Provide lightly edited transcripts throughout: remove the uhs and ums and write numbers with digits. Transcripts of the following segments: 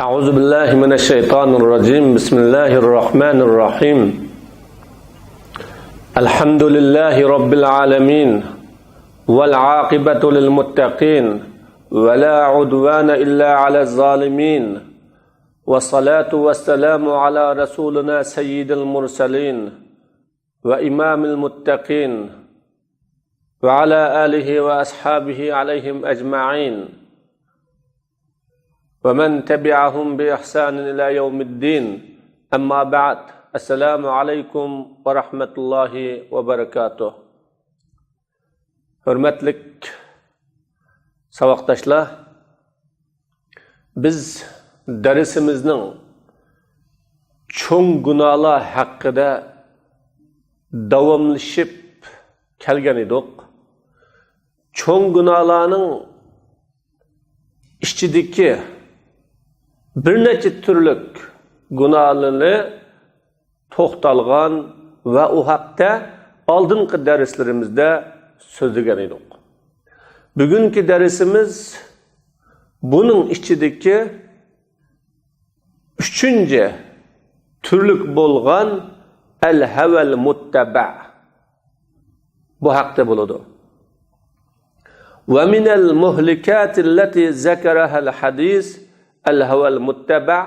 أعوذ بالله من الشيطان الرجيم بسم الله الرحمن الرحيم الحمد لله رب العالمين والعاقبة للمتقين ولا عدوان إلا على الظالمين والصلاة والسلام على رسولنا سيد المرسلين وإمام المتقين وعلى آله وأصحابه عليهم أجمعين ومن تبعهم بإحسان إلى يوم الدين أما بعد السلام عليكم ورحمة الله وبركاته Hürmetlik savaqdaşlar, biz derisimizning çoğ günahlar hakkında davamlashib kelgan edik. Çoğ günahlarning ichidagi bir necha turlik gunohlarni to'xtalgan va u haqda oldingi darslarimizda so'zlagan edik. Bugungi darsimiz buning ichidagi 3-chi turlik bo'lgan al-haval muttaba bu haqda bo'ladi. Wa min al-muhlikat allati zakaraha al-hadis الهوى المتبع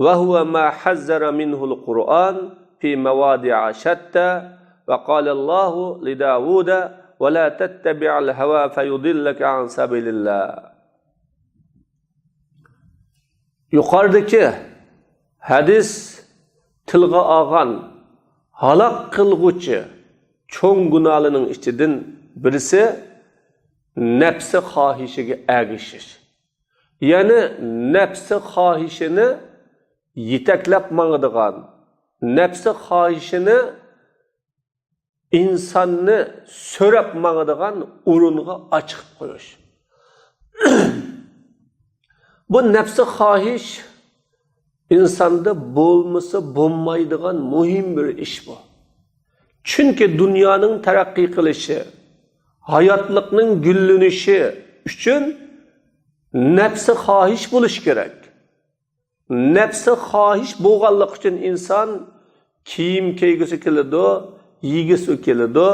وهو ما حذر منه القرآن في مواضع شتى وقال الله لداود ولا تتبع الهوى فيضلك عن سبيل الله. Yuqoridagi hadis tilga olgan halok qilguvchi cho'ng gunohlarning ichidan birisi nafsi xohishiga ergishish. Yani nefsi xahişini yetaklab mangadigan, nefsi xahişini insanni so'rab mangadigan o'ringa ochib qo'yish. Bu nefsi xahiş insonda bo'lmasa bo'lmaydigan muhim bir ish bu. Chunki dunyoning taraqqiy qilishi, hayotlikning gullanishi uchun nefsi xahiş buluş gerek. Nefsi xahiş bo'lganlik uchun inson kiyim kiygisi keladi, yegisi keladi,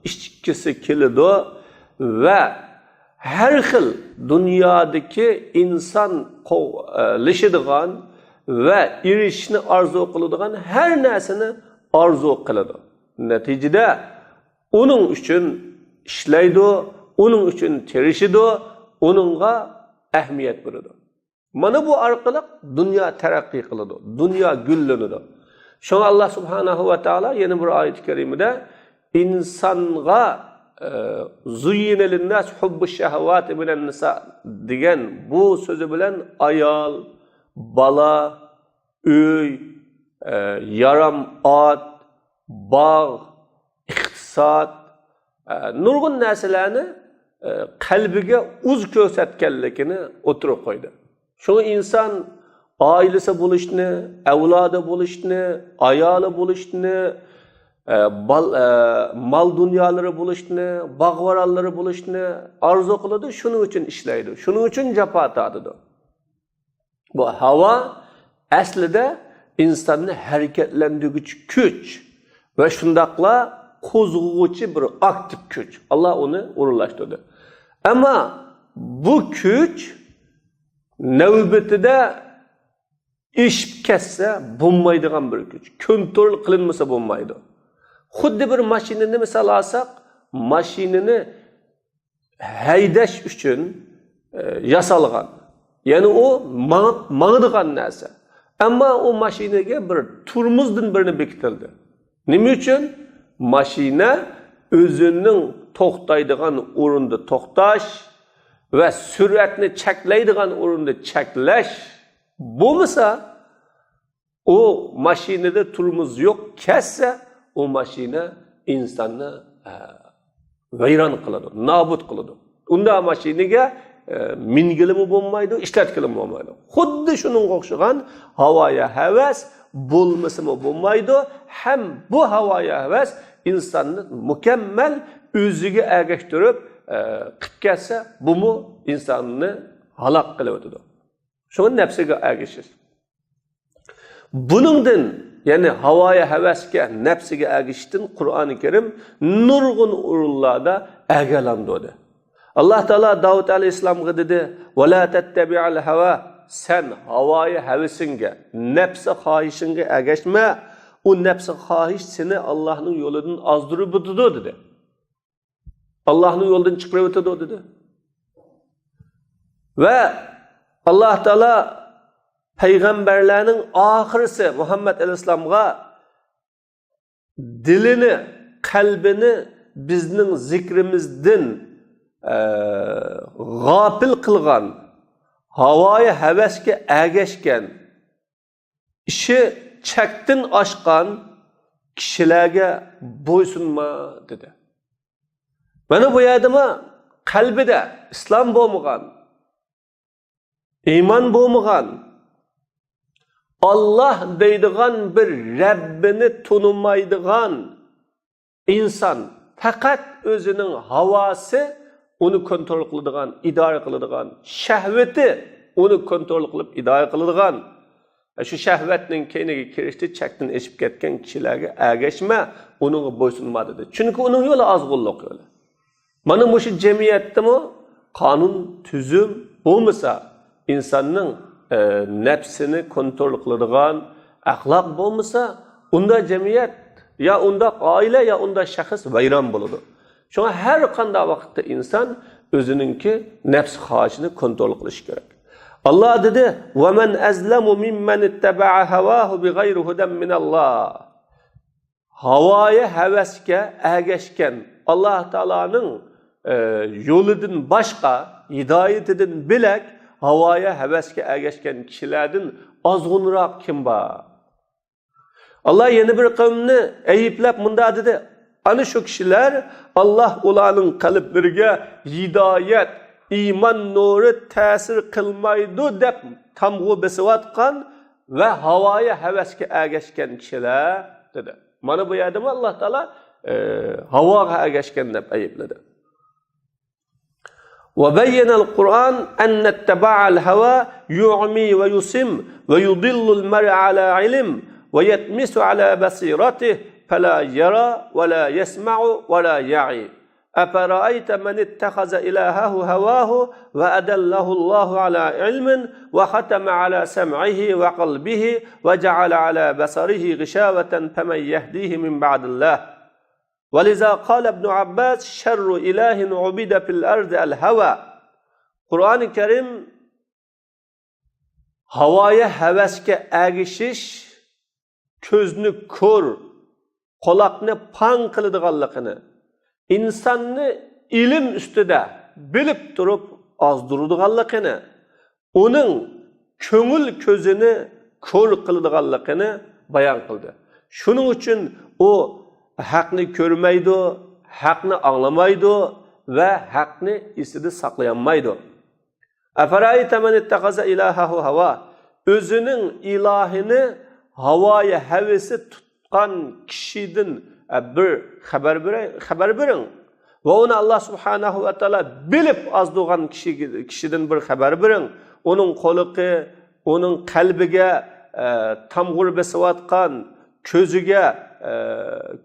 ichgisi keladi va har xil dunyodagi inson qilishadigan va erishishni orzu qiladigan har narsani orzu qiladi. Natijada uning uchun ishlaydi, uning uchun tirishadi, uningga ahmiyat beradi. Mana bu orqali dunyo taraqqiy qiladi, dunyo gullanadi. Shunga Alloh subhanahu va taolo yana bir oyat karimada insonga zuyyina lin-nas hubbush shahawati minan nisa degan bu so'zi bilan ayol, bola, uy, yaram ot, bog', iqtisod, nurg'un narsalarni qalbiga uz ko'rsatganligini o'tirib qo'ydi. Shunga inson oilasi bo'lishni, avlodi bo'lishni, ayoli bo'lishni, mol dunyolari bo'lishni, bog'vorallari bo'lishni orzu qiladi, shuning uchun ishlaydi, shuning uchun jafo tortadi. Bu havo aslida insonni harakatlantiruvchi kuch va shundaqla qo'zg'uvchi bir aktiv kuch. Alloh uni o'rinlashtirdi. Ama bu kuch navbatida ish kessa bo'lmaydigan bir kuch. Kontrol qilinmasa bo'lmaydi. Xuddi bir mashinani misol olsak, mashinani haydash uchun yasalgan. Ya'ni u mangadigan narsa. Ammo u mashinaga bir turmuzdan birini bekitildi. Nima uchun? Mashina o'zining to'xtaydigan o'rinda to'xtash va sur'atni cheklaydigan o'rinda cheklash bo'lmasa, o mashinada turmuz yo'q kessa, o mashina insonni vayron qiladi, nobud qiladi. Unda mashinaga mingilimi bo'lmaydi, ishlatgilimi bo'lmaydi. Xuddi shuning o'xshagan havoya havas bo'lmasimi bo'lmaydi, ham bu havoya havas insonni mukammal o'ziga ergashtirib qilib kelsa, bu insonni halok qilib o'tadi. Şuna nefsiga ergişir. Buningdan, yani havaya hevesga, nefsiga ergiştin Kur'an-ı Kerim nurgun urullarda ergelandı. Allah Teala Davud Aleyhisselam'a dedi: "Ve la tettebi'al hava." Sen havaya hevesinge, nefsi hahişinge ergeçme. O nefsi hahiş seni Allah'ın yolundan azdırıp ötüdü dedi. Allah'ın yolundan çıkarıp ötüdü dedi. Ve Allah Teala peygamberlerinin ahirisi Muhammed Aleyhisselam'a dilini, kalbini bizning zikrimizden gafil kılgan, havaya hevesge ergeçken, işi çektin aşkan kişilerge boysunma dedi. Bana bu yerdime kalbide İslam boğmuğan, iman boğmuğan, Allah deydiğen bir Rabbini tanımaydiğan insan fakat özünün havası onu kontrol kılıdığan, idare kılıdığan, şehveti onu kontrol kılıp idare kılıdığan, şu şehvetinin keyniga kirişti, çektin eşip ketken kişilerge ergeçme, onun boysunma dedi. Çünkü onun yolu azgınlık yolu. Mana bu şu cemiyette mi kanun, tüzüm olmasa, insanın nefsini kontrol kılıdığan, ahlak olmasa, onda cemiyet, ya onda aile, ya onda şahıs vayron buludu. Şuna her kanda vakitte insan özününki nefs haşini kontrol kılış gerek. Allah dedi: وَمَنْ أَزْلَمُ مِمَّنِ اتَّبَعَ هَوَاهُ بِغَيْرِ هُدًى مِنَ اللّٰهِ Havaya heveske ergeçken Allah Teala'nın yoludun başka, hidayetinden bilek havaya heveske ergeçken kişilerden azgınrak kim var? Allah yeni bir kavmini eyiplep munda dedi: Ana şu kişiler Allah ulanın kalplerine hidayet, iman nuru tesir kılmaydı dep tamgı besivatkan ve havaya heveske ergeçken kişiler dedi. Mana bu yerde mi Allah Teala havaya ergeçken dep eyipledi. وَبَيَّنَ الْقُرْآنِ أَنَّ اتَّبَعَ الْهَوَى يُعْمِي وَيُسِمْ وَيُضِلُّ الْمَرْءَ عَلَى عِلْمٍ وَيَتْمِسُ عَلَى بَصِيرَتِهِ فَلَا يَرَى وَلَا يَسْمَعُ وَلَا يَعِي أَفَرَأَيْتَ مَنِ اتَّخَذَ إِلَهَهُ هَوَاهُ وَأَدَلَّهُ اللَّهُ عَلَى عِلْمٍ وَخَتَمَ عَلَى سَمْعِهِ وَقَلْبِهِ وَجَعَلَ عَلَى بَصَرِهِ غِشَاوَةً فَمَنْ يَهْدِيهِ مِنْ بَعْدِ اللَّهِ وَلِذَا قَالَ ابْنُ عَبَّاسٍ شَرُّ إِلَٰهٍ عُبِدَ فِي الْأَرْضِ الْهَوَى Kur'an-ı Kerim havaya heveske ergişiş, közünü kör, kulakını pan kılıdığanlıqını, insanını ilim üstüde bilip durup azdırıdığanlıqını, onun köngül közünü kör kılıdığanlıqını bayan kıldı. Şunun için o haqqni ko'rmaydi, haqqni anglamaydi ve haqqni isida saqlayamaydi. Afarayta man ittaqaza ilahahu hava. Özünün ilahini havaya hevesi tutkan kişiden bir haber verin. Ve onu Allah subhanahu ve taala bilip azdığan kişiden bir haber verin. Onun koluqi, onun kalbiga tamg'ur besivatkan, közüge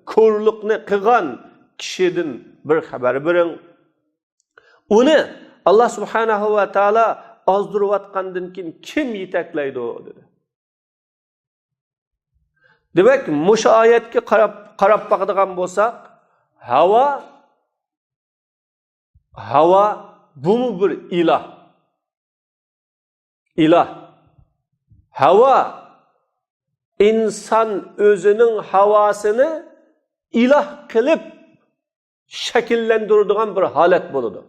körlükni qilgan kişiden bir haber verin. Onu Allah subhanahu ve taala azdırıvatkandan kim yetaklaydi o dedi. Demek muş ayetke qarab bakadigan bolsak, hava bu mu bir ilah? İlah. Hava insan özünün havasını ilah kılıp şekillendirdiğin bir halet buludu.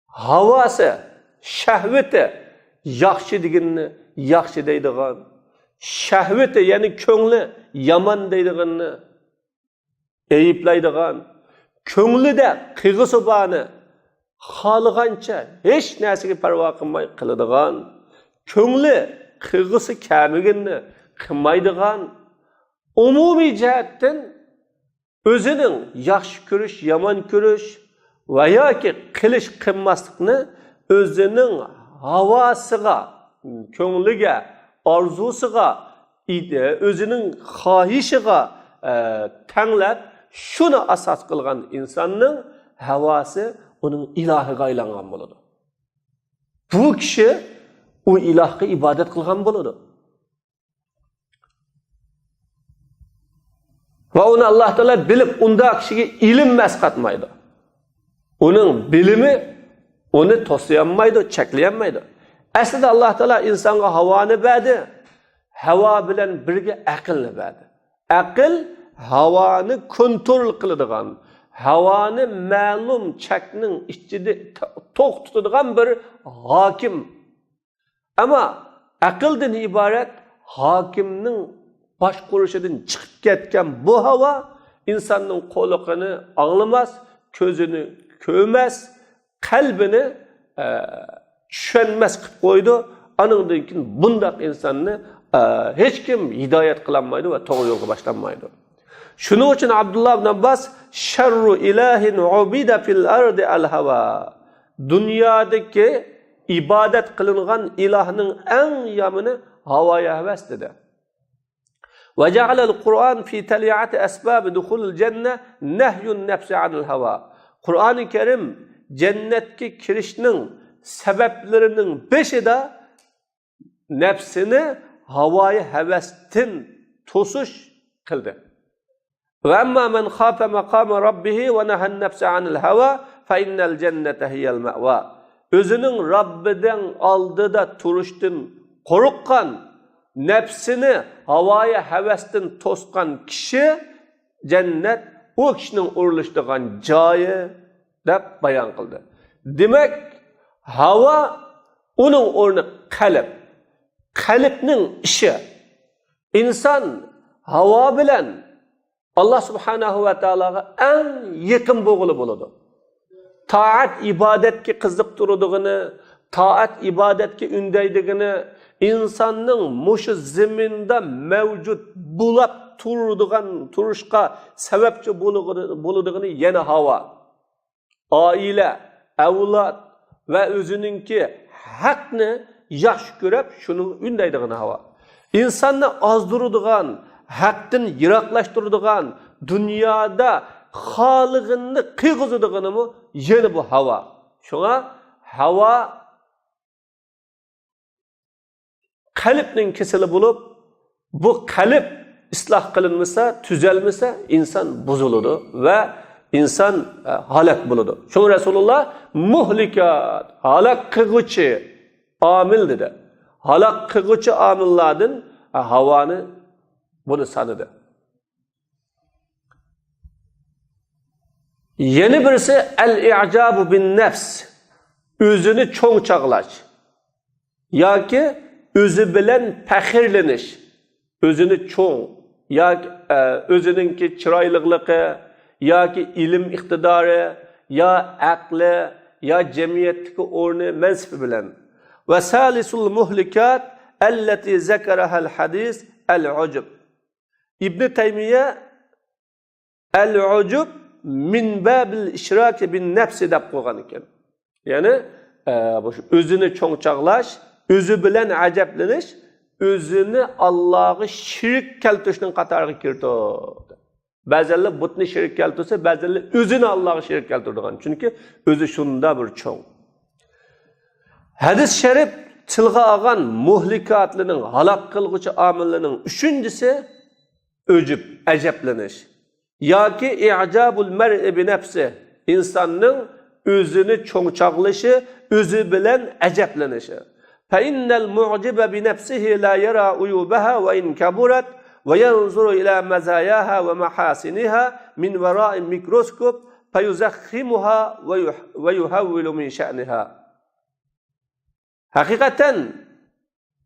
Havası, şehveti yaxşı deganini yaxşı deydigan, şehveti yani köngli yaman deydiganini eyiplaydigan, könglide qiyg'isi barni xoligancha hech narsaga parvo qilmay qiladigan, köngli qiyg'isi kamiganini qilmaydigan, umumiy jihatdan o'zining yaxshi ko'rish, yomon ko'rish va yoki qilish qilmaslikni o'zining havasıga, ko'ngliga, orzusiga, o'zining xohishiga tanglab, shuni asos qilgan insonning havasi uning ilohiga aylangan bo'ladi. Bu kishi u ilohga ibodat qilgan bo'ladi. Va uni Alloh taolo bilib, unda kishiga ilm masqatmaydi. Uning bilimi uni to'sayolmaydi, cheklayolmaydi. Aslida Alloh taolo insonga havoni berdi, havo bilan birga aqlni berdi. Aql havoni kontrol qiladigan, havoni ma'lum chekning ichida to'q tutadigan bir hokim. Ama aqldan iborat hokimning boshqarishidan chiqib ketgan bu havo insonning qo'liqini anglamas, ko'zini ko'rmas, qalbini tushunmas qilib qo'ydi. Aningdan keyin bundaq insonni hech kim hidoyat qilolmaydi va to'g'ri yo'lga boshlanmaydi. Shuning uchun Abdullah ibn Abbas sharru ilahin ubida fil ardi al-hava. Dunyodagi ibodat qilingan ilohning eng yomoni havoya havas dedi. Ve ja'alal Kur'an fi tali'ati asbab dukhulul cennet nehyun nefsi anil hava. Kur'an-ı Kerim cennetki kirişinin sebeplerinin beşide nefsini havaya hevestin tosuş kıldı. Ve emma men khafe makame rabbihi ve nehen nefsi anil hava fe innel cennete hiyel me'va. Özünün Rabbiden aldıda turuştun korukkan, nefsini havaya hevestin toskan kişi cennet o kişinin uğurlaştığı cayı dep bayan kıldı. Demek hava onun ornu kalp. Kalpnin işi. İnsan hava bilen Allah subhanahu ve ta'alaga en yakın boğulu buludu. Taat ibadetki kızık durduğunu, taat ibadetki ündeydiğini, insanın muşu zeminde mevcut bulap turuşka sebepçi buluduğunu yeni hava, aile, evlat ve özününki hakkını yaş görüp şunun ündeydiğini hava. İnsanı azdırıdığın, hakkın yiraklaştırıdığın, dünyada halıgını kıygızıdığını mı yeni bu hava. Şuna hava kalbinin kesili bulup, bu kalp ıslah kılınmışsa, tüzelmişse insan bozulur ve insan halak bulur. Çünkü Resulullah muhlikat, halak kıgıcı amil dedi. Halak kıgıcı amillerden havanı bunu sanıdı. Yeni birisi el-i'cabu bin nefs. Özünü çoğ çağlaş. Ya ki özü bilen pəxirleniş. Özünü çoğ. Ya özününki çıraylıqlığı, ya ki ilim iktidarı, ya aklı, ya cemiyetteki ornu mensibi bilen. Ve salisul muhlikat elleti zekerahel hadis el-ucub. İbn-i Teymiye el-ucub min babil işraki bin nefsi dep koygan iken. Yani özünü çoğçağlaş, özü bilen acapleniş, özünü Allah'ı şirk keltişinin katarı kirdi. Bazıları butni şirk keltirse, bazıları özünü Allah'ı şirk keltirdiğin. Çünkü özü şunda bir çoğ. Hadis-i şerif tilga ağan muhlikatlının, halak kılgıcı amillerinin üçüncüsü öcüp, acapleniş. Ya ki i'cabul mer'i bi nefsi, insanın özünü çoğçağlışı, özü bilen acaplanışı. فَاِنَّ الْمُعْجِبَ بِنَفْسِهِ لَا يَرَى عُيُوبَهَا وَاِنْ كَبُرَتْ وَيَنْظُرُ إِلَى مَزَايَاهَا وَمَحَاسِنِهَا مِنْ وَرَاءِ مِكْرُوسْكُوبٍ فَيُزَخِّمُهَا وَيُهَوِّلُ مِنْ شَأْنِهَا. Hakikaten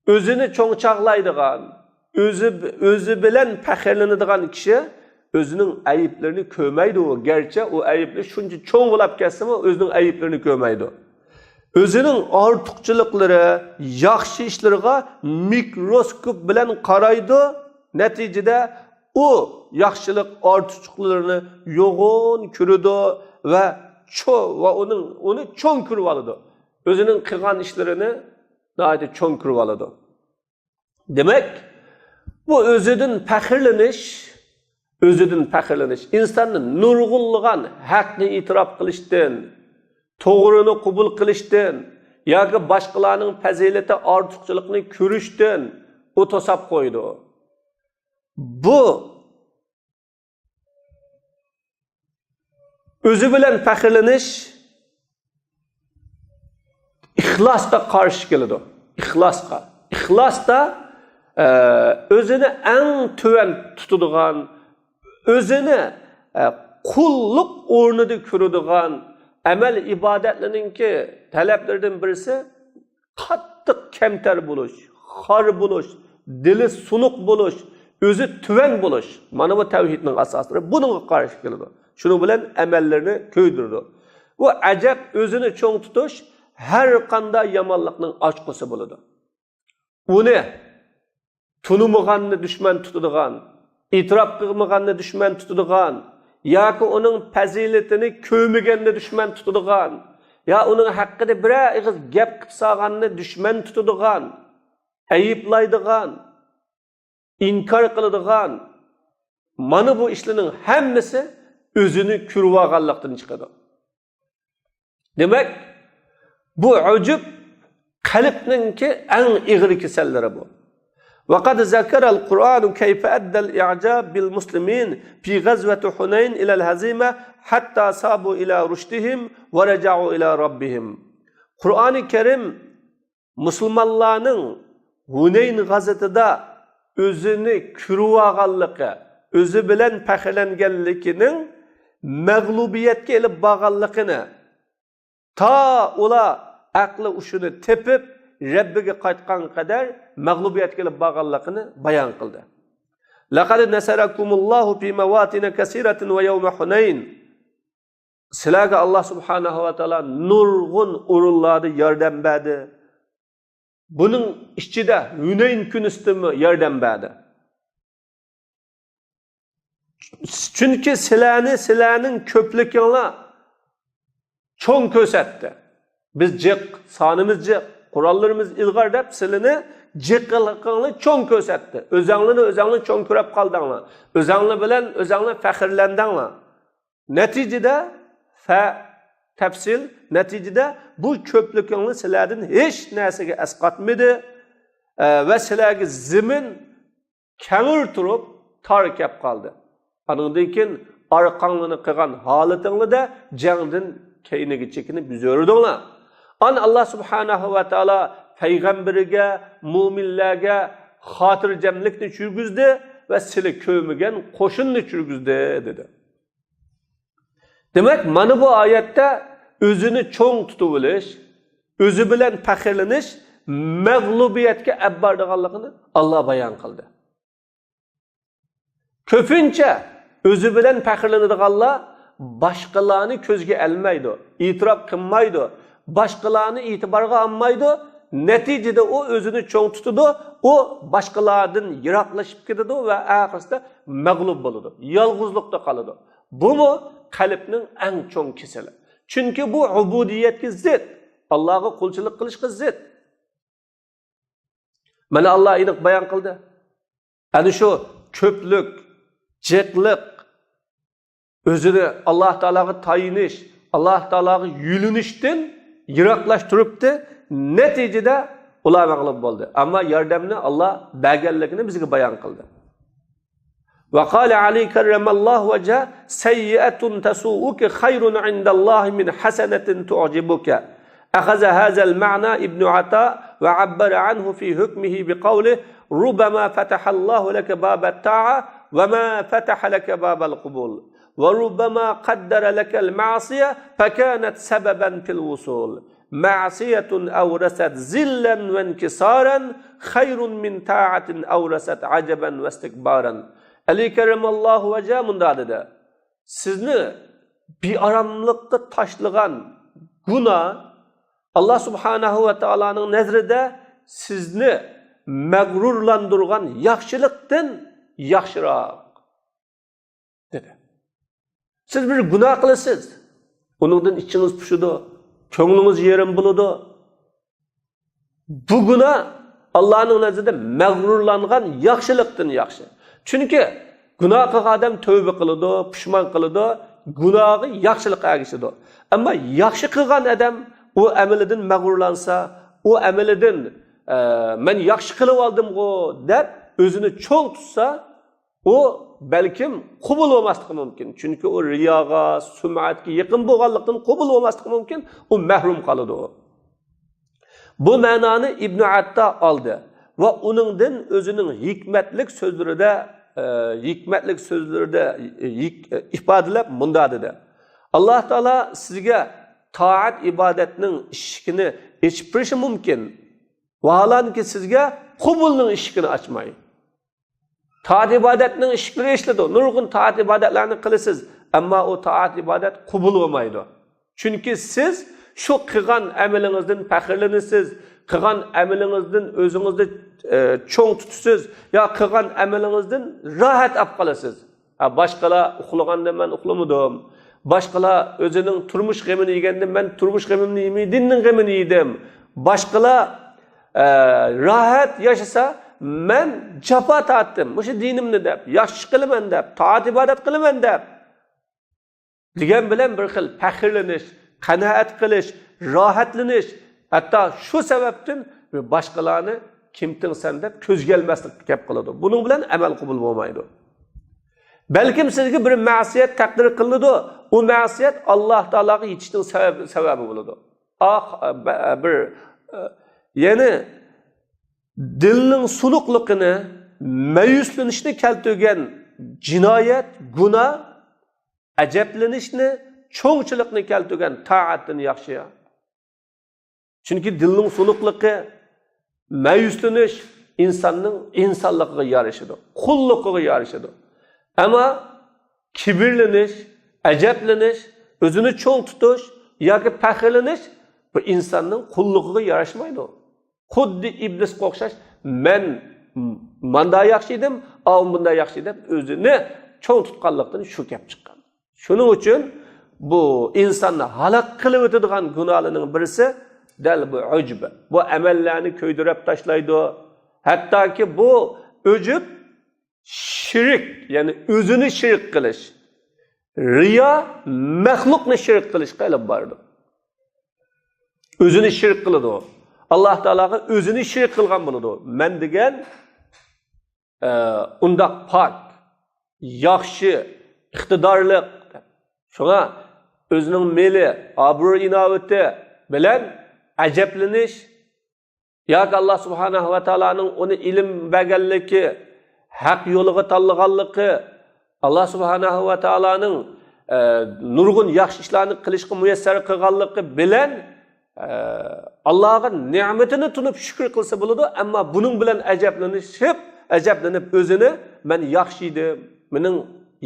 özünü çoğçağlaydıgan, özü bilen pəxirlenidigan kişi özünün ayıplarını kömeydi o. Gerçi o ayıpları şunca çoğun olap kesse ama özünün ayıplarını kömeydi. Özünün artıqçılıkları, yaxşı işlerine mikroskop bilen qaraydı. Neticede o yaxşılık artıqçılıklarını yoğun kürüdü ve onu çoğun kürüp alıdı. Özünün kılgan işlerini nahayet çoğun kırıp aladı. Demek bu özüdün pəxirleniş, insanın nurgulluğun haqqını itiraf kılıştın, doğrunu kubul kılıştın, yoki başkalarının fazileti ortiqchilikni ko'rishdan o to'sab qo'ydi. Bu o'zi bilan faxrlanish ixlosga qarshi keladi. İxlosda o'zini eng tuvan tutadigan, o'zini qulluq o'rnida ko'radigan amel ibadetlerinki taleplerinden birisi qattiq kemter buluş, xar buluş, dili sunuk buluş, özü tüven buluş. Mana bu tevhidin asasları. Bununla karşı geldi. Şunu bilen emellerini köydürdü. Bu acep özünü çoğun tutuş her kanda yamanlıkның açkısı buludu. Onu tunumağanını düşman tutuduğun, itiraf kılmağanını düşman tutuduğun, yoki onun faziletini ko'miganni düşman tutadigan, ya onun haqqida bir og'iz gap qilib solganni düşman tutadigan, ayiblaydigan, inkor qiladigan, mana bu ishlarning hammasi o'zini ko'rib olganlikdan chiqadi. Demak, bu ujub qalbninki eng ig'ir kasallari bu. وقد ذكر القرآن كيف أدى الإعجاب بالمسلمين في غزوة حنين إلى الهزيمة حتى صابوا إلى رشدهم ورجعوا إلى ربهم. Kur'an-ı Kerim Müslümanların Huneyn gazetida özünü kürüvağanlıqı, özü bilen pəxirlengenlikinin məğlubiyetke elib bağanlıqını ta ola aqlı uşunu tepip Rabbiga qaytgan qadar mag'lubiyatga kelib borganligini bayon qildi. Laqad nasarakumullohu fi mawatin kasiratin wa yawm Hunayn. Sizlarga Alloh subhanahu va taolo nurg'un o'rinlarda yordam berdi. Buning ichida Hunayn kunisimi yordam berdi. Chunki sizlarning ko'pliginglar cho'ng ko'rsatdi. Biz jiq, sonimiz jiq, Kurallarımız ilgar dep silini jiqqiliqini çoğun körsatdi. Özаңni çoğun körep qaldыңlar. Özаңni bilen özаңni faxrlandinglar. Neticede neticede bu köplükünü sizlardan hiç narsaga asqatmadi ve sizlarga zimin kengir turib tar kep qoldi. Anından keyin arqanlını qilgan holatingizda jangdan keyiniga chekinib yuruvdinglar. Allah subhanahu wa ta'ala peygamberiga, mu'minlarga xotirjamlikni churgizdi ve sili ko'migan qo'shinni churgizdi dedi. Demek mana bu oyatda o'zini cho'ng tutib olish, o'zi bilan faxrlanish mag'lubiyatga olib borganligini Allah bayon qildi. Ko'pincha o'zi bilan faxrlanadiganlar boshqalarni ko'zga olmaydi, e'tirof qilmaydi. Başkalarını itibarga almaydı. Neticede o özünü çoğun tutudu. O başkalardan yiraklaşıp gidiyordu ve ahirinde mağlup oluyordu. Yalgızlıkta kalıyordu. Bu mu kalbinin en çoğun keseli? Çünkü bu ubudiyetki zid. Allah'a kulçuluk kılışkı zid. Mana Allah iniq bayan kıldı. Yani şu köplük, ceklik, özünü Allah Teala'ya tayiniş, Allah Teala'ya yülünüşten yiroqlashtiribdi. Neticede ular mag'lub bo'ldi. Ammo yordamni Allah berganligini bizga bayon qildi. Va qala Ali karramallohu wajha sayyi'atun tasu'uka khayrun 'indallahi min hasanatin tu'jibuka. Akhadha hadha al-ma'na Ibn Ata wa 'abbara 'anhu fi hukmihi biqawlihi rubama fataha Allahu laka baba at-ta'a wa ma fataha laka baba al-qubul. وربما قدر لك المعصية فكانت سببا في الوصول معصية أورثت ذلا وانكسارا خير من طاعة أورثت عجبا واستكبارا Ali kerimallahu vece mundadede sizni bir aramlıkta taşlıgan günah Allah subhanahu ve ta'ala'nın nezrinde sizni mağrurlandırgan yaxşılıktan yaxşırak dedi. Siz bir günah kılısınız. Onundan içiniz puşudu. Köңlünüz yerim buludu. Bu günah Allah'ın nazarında mağrurlangan yaxşılıktan yaxşı. Çünkü günah qilgan odam tövbe qiladi, pushmon qiladi, gunohi yaxshilik agishidi. Ammo yaxshi qilgan odam u amalidan mag'rurlansa, u amalidan men yaxshi qilib oldim-ku deb o'zini cho'ng tutsa, u balkim qabul bo'lmasligi mumkin. Chunki u riyoga, sum'atga yaqin bo'lganlikdan qabul bo'lmasligi mumkin, u mahrum qoladi. Bu ma'noni İbn Atta oldi va uningdan o'zining hikmatlik so'zlarida ifodalab munda dedi. Alloh taolo sizga toat ibodatning eshigini ochib berishi mumkin. Vaholanki sizga qabulning eshigini ochmaydi. Toat ibodatning eshiklari eshiladi. Nurg'un toat ibodatlarni qilasiz, ammo u toat ibodat qabul bo'lmaydi. Chunki siz şu qilgan amalingizdan faxrlanasiz, qilgan amalingizdan o'zingizni cho'ng tutasiz, yo qilgan amalingizdan rohat olib qolasiz. Boshqalar uxlaganda men uxlamadim. Boshqalar o'zining turmush g'amini yeganda men turmush g'amimni yemay, dinning g'amini yedim. Boshqalar rohat yashasa men jafo tortdim. O'sha dinimni deb, yaxshi qilaman deb, toat ibodat qilaman deb. Degan bilan bir xil faxrlanish, qanoat qilish, rohatlanish, hatto shu sababdan boshqalarni kimtingsan deb ko'z kelmaslik gap qiladi. Buning bilan amal qabul bo'lmaydi. Balkim sizga bir ma'siyat taqdir qilinadi, u ma'siyat Alloh taologa yetishning sababi bo'ladi. Ya'ni dilning suluqligini, mayuslanishni keltirgan jinoyat, gunoh, ajablanishni, cho'ngchilikni keltirgan toatdan yaxshi. Chunki dilning suluqligi, mayuslanish insonning insonligiga yarashadi, qulligiga yarashadi. Ammo kibrlanish, ajablanish, o'zini cho'ng tutish yoki faxrlanish bu insonning qulligiga yarashmaydi. Xuddi iblisga o'xshash, men manda yaxshi edim, bunda yaxshi deb o'zini cho'ng tutganlikdan shu gap chiqqan. Shuning uchun bu insonni halok qilib o'tadigan gunohlarning birisi dal bu ujb. Bu amallarni ko'ydirib tashlaydi. Hattoki bu ujb shirk, ya'ni o'zini shirk qilish. Riyo maxluqni shirk qilishga olib boradi. O'zini shirk qiladi. Alloh taologa o'zini shirk qilgan bo'ladi. Men degan unda pok, yaxshi, iqtidorli. Şuna özünün meli, abru inaveti bilen ajablanish, yoki Allah subhanahu va taoloning onu ilm berganligi, haq yo'liga tanlaganligi, Allah subhanahu va taoloning nurg'un yaxshi ishlarni qilishga muyassar qilganligi bilen Allah'a ne'matini tunib shukr qilsa bo'ladi, ammo buning bilan ajablanib o'zini men yaxshi edim, mening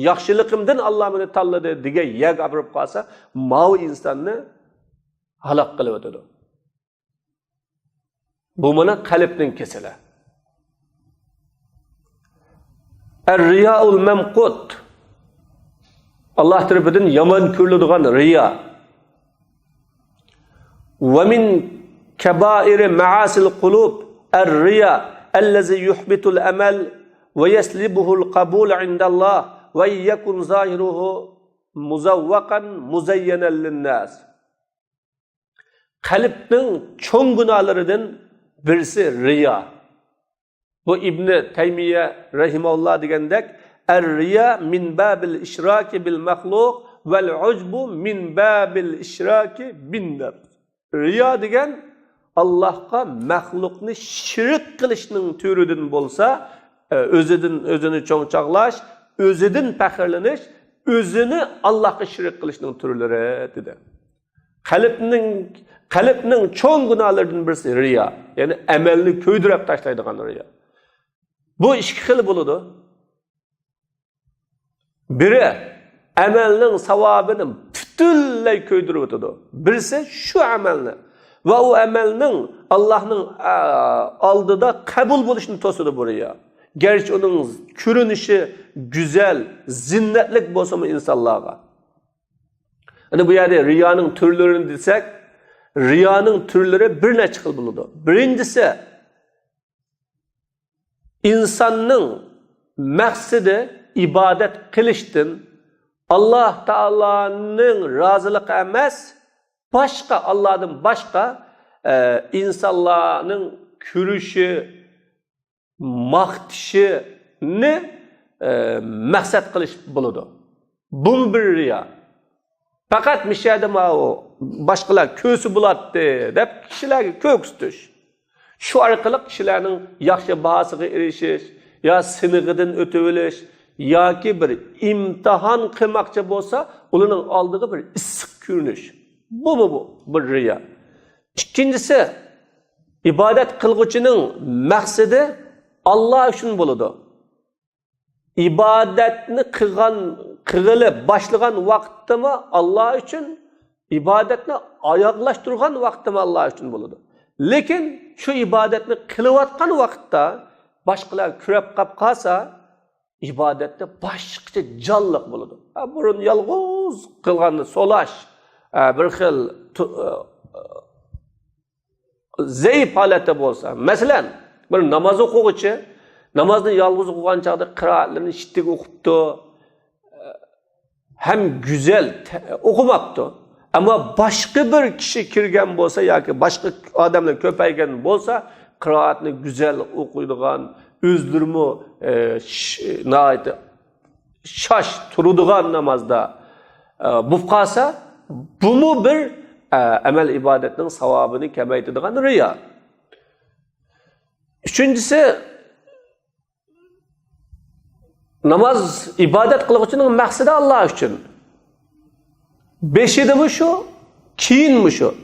yaxshiligimdan Alloh meni tanladi degan yag olib qolsa, mavi insonni halok qilib o'tadi. Bu mana qalbning kasali. Ar-riyaul mamqut. Alloh tarafidan yomon ko'riladigan riyo. Va min kaba'ir ma'asil qulub ar-riya allazi yuhbitul amal va yaslibuhul qabul indalloh ve yakun zahiruhu muzavvakan muzayyanan linnas. Kalbning çoğ günahlarından birisi riya. Bu İbn Taymiye rahimahullah degandek er-riya min babil işraki bil mahluk vel ucbu min babil işraki bin nar. Riya degan Allah'a mahlukni şirk qilishning türüdün bolsa, özünü çoğçaqlaş, özüdün faxrlanish, özünü Allah'a şirk qilishning türleri dedi. Qalbning çoğ günahlarından birisi riya. Yani amalni ko'ydirib tashlaydigan riya. Bu ikki xil bo'ladi. Biri amalning savobini butunlay ko'ydirib o'tadi. Birisi shu amalni va u amalning Allohning oldida qabul bo'lishini to'sadi bu riya. Gerçi onun görünüşü güzel, zinnetlik bolsa mı insanlığa? Hani bu yerde riyanın türlerini desek, riyanın türleri bir neçe xil buludu. Birincisi, insanın maksidi ibadet kılıştın, Allah Taala'nın razılık emas, başka Allah'ın başka insanların kürüşü, maktişini maksat kılış buludu. Bu bir riya. Fakat mişadım o başkalar kösü bulattı dep kişilerge kökstüş. Şu arkalık kişilerin yaxşı bahasıga erişiş, ya sınıgıdan ötöveliş, ya ki bir imtihan kılmakça bolsa, onun aldığı bir ısık görünüş. Bu bir riya. İkincisi, ibadet kılgıcının maksidi Allah için buludu. İbadetini kıgılı başlayan vaktimi Allah için, ibadetini ayaklaştırgan vaktimi Allah için buludu. Lekin şu ibadetini kılıvatkan vakitte başkalar kürep kap kalsa ibadette başka canlılık buludu. Burun yalğız kılganı solaş, bir xil zayıf halette bolsa. Mesela bir namaz okuğucu, namazını yalğız okuğan çağda kıraatlarını şittik okuptu, hem güzel okumaktı. Ama başka bir kişi kirgen bolsa, ya ki başka adamlar köpeygen bolsa, kıraatını güzel okuyduğun, özlürmü şaş turuduğun namazda bu kalsa, bu mu bir emel ibadetinin savabını kemeytiduğun riya. Üçüncüsü, namaz ibadet kılıqçının maksidi Allah için. Beşidi mi şu, kiyin mi şu.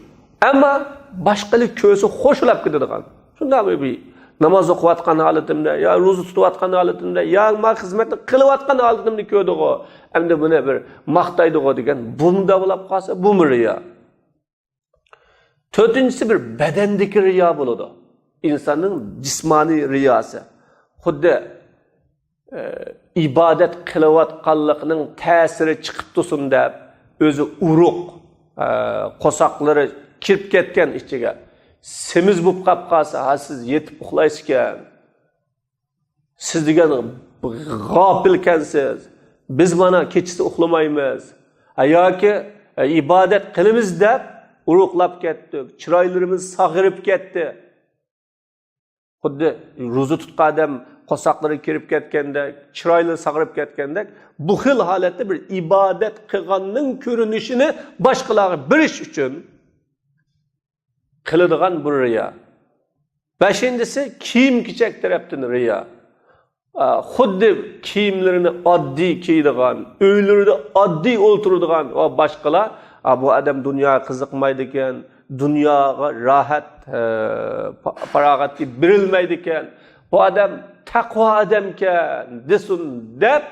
Ama başkalı kösü hoşulap gidiyorgan. Şundan bir namaz okuvatkan halatimde, ya ruzu tutuvatkan halatimde, ya ma hizmetini kılıvatkan halatimde köydü o. Hem de buna bir maktaydı o degen. Bunda bulap kalsa bu mu riya? Dördüncüsü bir bedendeki riya buludu. İnsanın cismani riyası. Xuddi ibadet kılıvatkanlıqның tesiri çıkıp dursun deb, özü uruq, qosaqları kirip ketken içige. Semiz bulup qap qalsa, siz yetip uxlaysizken, siz degen g'afilkensiz, biz mana kechisi uxlamaymiz. Yoki ibadet qilamiz deb uruqlab ketdik, chiroylarimiz sag'irib ketdi. Xuddi ro'za tutgan odam qosaqlari kirib ketgandek, chiroyli sag'irib ketgandek, bu xil holatda bir ibodat qilganning ko'rinishini boshqalarga berish uchun qiladigan bir riyo. Beshinchisi kiyim-kechak tarafdan riyo. Xuddi kiyimlarini oddiy kiydigan, uylarida oddiy o'tiradigan va boshqalar bu odam dunyoga qiziqmaydi ekan, dunyoga rohat, farog'atga berilmaydi ekan, bu odam taqvo odamkan desin deb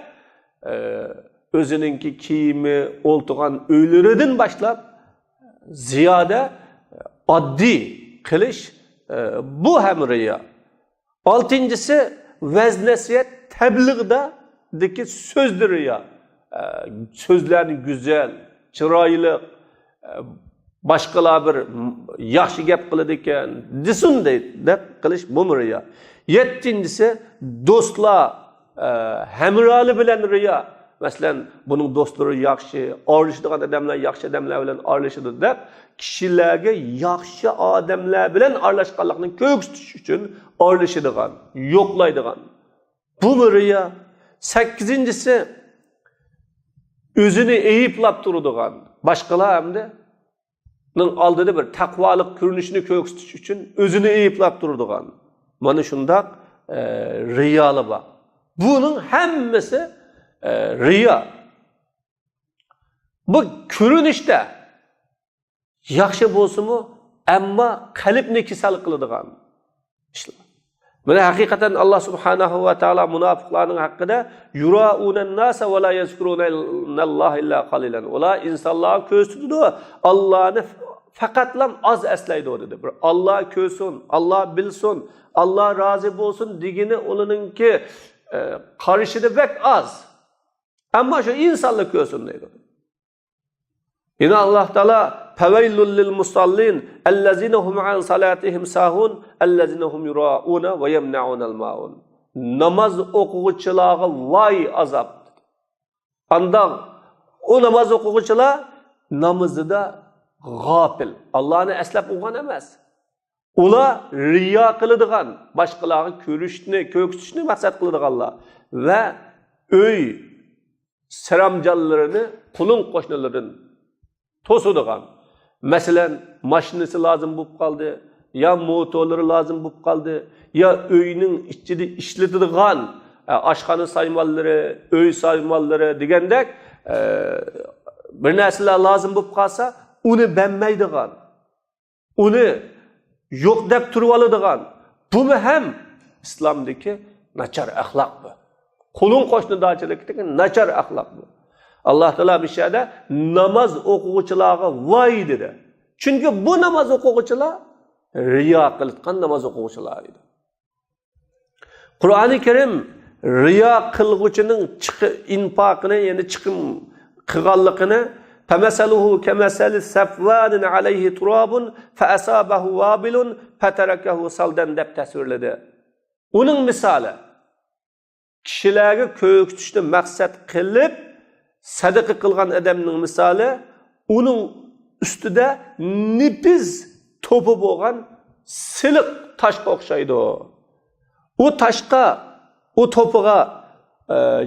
o'zininki kiyimi, o'ltirgan uylaridan boshlab ziyoda oddiy qilish bu ham riyo. Oltinchisi vaznasiyat tabliğdagi so'zdir riyo. So'zlarni go'zal, chiroyli, boshqalar bir yaxshi gap qiladi ekan, desin deb qilish bu riyo. Yettinchisi do'stlar hamrohli bilan riyo. Masalan, buning do'stlari yaxshi, orishadigan odamlar yaxshi odamlar bilan orishadi deb kishilarga yaxshi odamlar bilan aralashganlikni ko'rsatish uchun orishadigan, yo'qlaydigan. Bu riyo. Sakkizinchisi o'zini eyiplab turadigan, boshqalar hamda oldida bir taqvolik ko'rinishini ko'rsatish uchun o'zini eyiplab turadigan. Mana shundoq riyoli bor. Buning hammasi riyo. Bu ko'rinishda yaxshi bo'lsa-mu, ammo qalbni kasal qiladigan ishlar. Mana haqiqatan Alloh subhanahu va taolo munofiqlarning haqida yuraunan nasa va la yazkurunalloha illa qalilan. Ular insonlar ko'rsatdi, Allohni faqatlam az eslaydi dedi. Bir Allah ko'rsin, Allah bilsin, Allah razı bo'lsin degini ularninki qarishida bek az. Ammo shu insonlar ko'rsin deydi. Yine Allah Teala feveylul lil musallin ellezine hum an salatihim sahun ellezine hum yurauna ve yemnaunel maun. Namaz okuğuçılağı vay azap. Anda o namaz okuğuçılar namazıda gafil. Allah'ını eslep uğan emez. Ula riya kılıdıgan, başkaları körüşünü, köksüşünü maksat kılıdıganlar. Ve öy seramcallarını, kulun koşnalarını tosuduğan. Mesela maşinesi lazım bulup kaldı, ya motorları lazım bulup kaldı, ya öyünün içinde işletidigan aşkanı saymalları, öy saymalları degendek bir nesiller lazım bulup kalsa, onu benmeydigan, onu yok dep turvalıdigan. Bu mu hem İslam'daki načar ahlak bu. Kulun koşnudacılıktaki načar ahlak bu. Allah Teala bir şeyde namaz okuğuçulağı vay dedi. Çünkü bu namaz okuğuçular riya kılıtkan namaz okuğuçularıydı. Kur'an-ı Kerim riya kılgıçının infakını yani çıkım kıgallıkını فَمَسَلُهُ كَمَسَلِ سَفْوَانٍ عَلَيْهِ تُرَابٌ فَأَسَابَهُ وَابِلٌ فَتَرَكَهُ سَلْدًا dep tasvirledi. Onun misali kişilerge köksüşünü maksat kılıp sadaka kılgan adamның misali onun üstüde nipiz topu boğan silik taşqa okşaydı o. O taşqa, o topuğa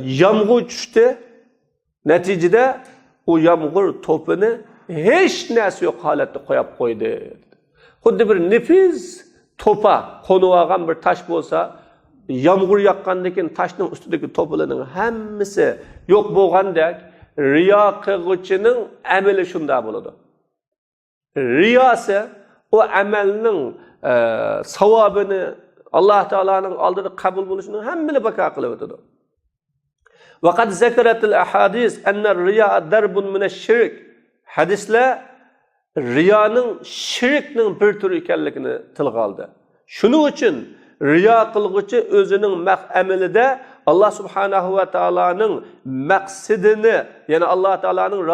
yağmur düştü. Neticede o yağmur topunu hiç nesi yok halette koyup koydu. Xuddi bir nipiz topa konuğagan bir taş bolsa, yağmur yaqqandan taşның üstündeki topularının hemmisi yok bolgandek riya qilguvchining amali shunda bo'ladi. Riyası o amelning savobini Allah Teala'nın aldığında kabul buluşunun hemmini baka qilib o'tadi. Ve kad zekretil ahadis enne riya derbun mineşşirk. Hadisler riyanın şirknin bir türü ekanligini tilga oldi. Şunun için riya qilguvchi özünün amelide Allah Subhanahu ve Taala'nın maksadını yani Allah Teala'nın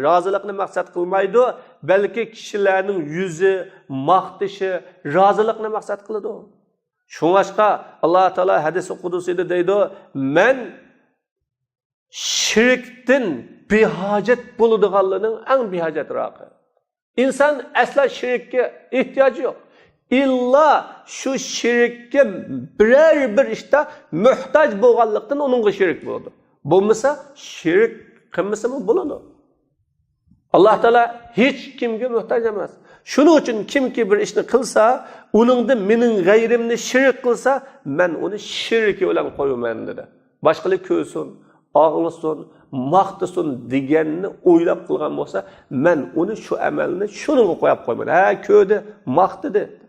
razılıkını maksat kılmaydı. Belki kişilerin yüzü, maqtışı, razılıkını maksat kıldı. Şuңaşqa Allah Teala hadis-i kudusida deydi, men şirktin bihacet buluduğallığının en bihacetraqı. İnsan asla şirkке ihtiyacı yok. İlla şu şirkке birer bir işte muhtaç bolğanlıktan onunğa şirk boldu. Bolmasa şirk kılmasa mı buladı? Allah Teala hiç kimge muhtaç emas. Şunun için kim ki bir işni kılsa, onunda menin gayrimni şirk kılsa, men onu şirki bilen koyuman dedi. Başkalı köysün, ağlısın, maqtısın degenini oylap kılgan bolsa, men onu şu amelini şununğa koyup koyman. Ha köyde maqtı dedi.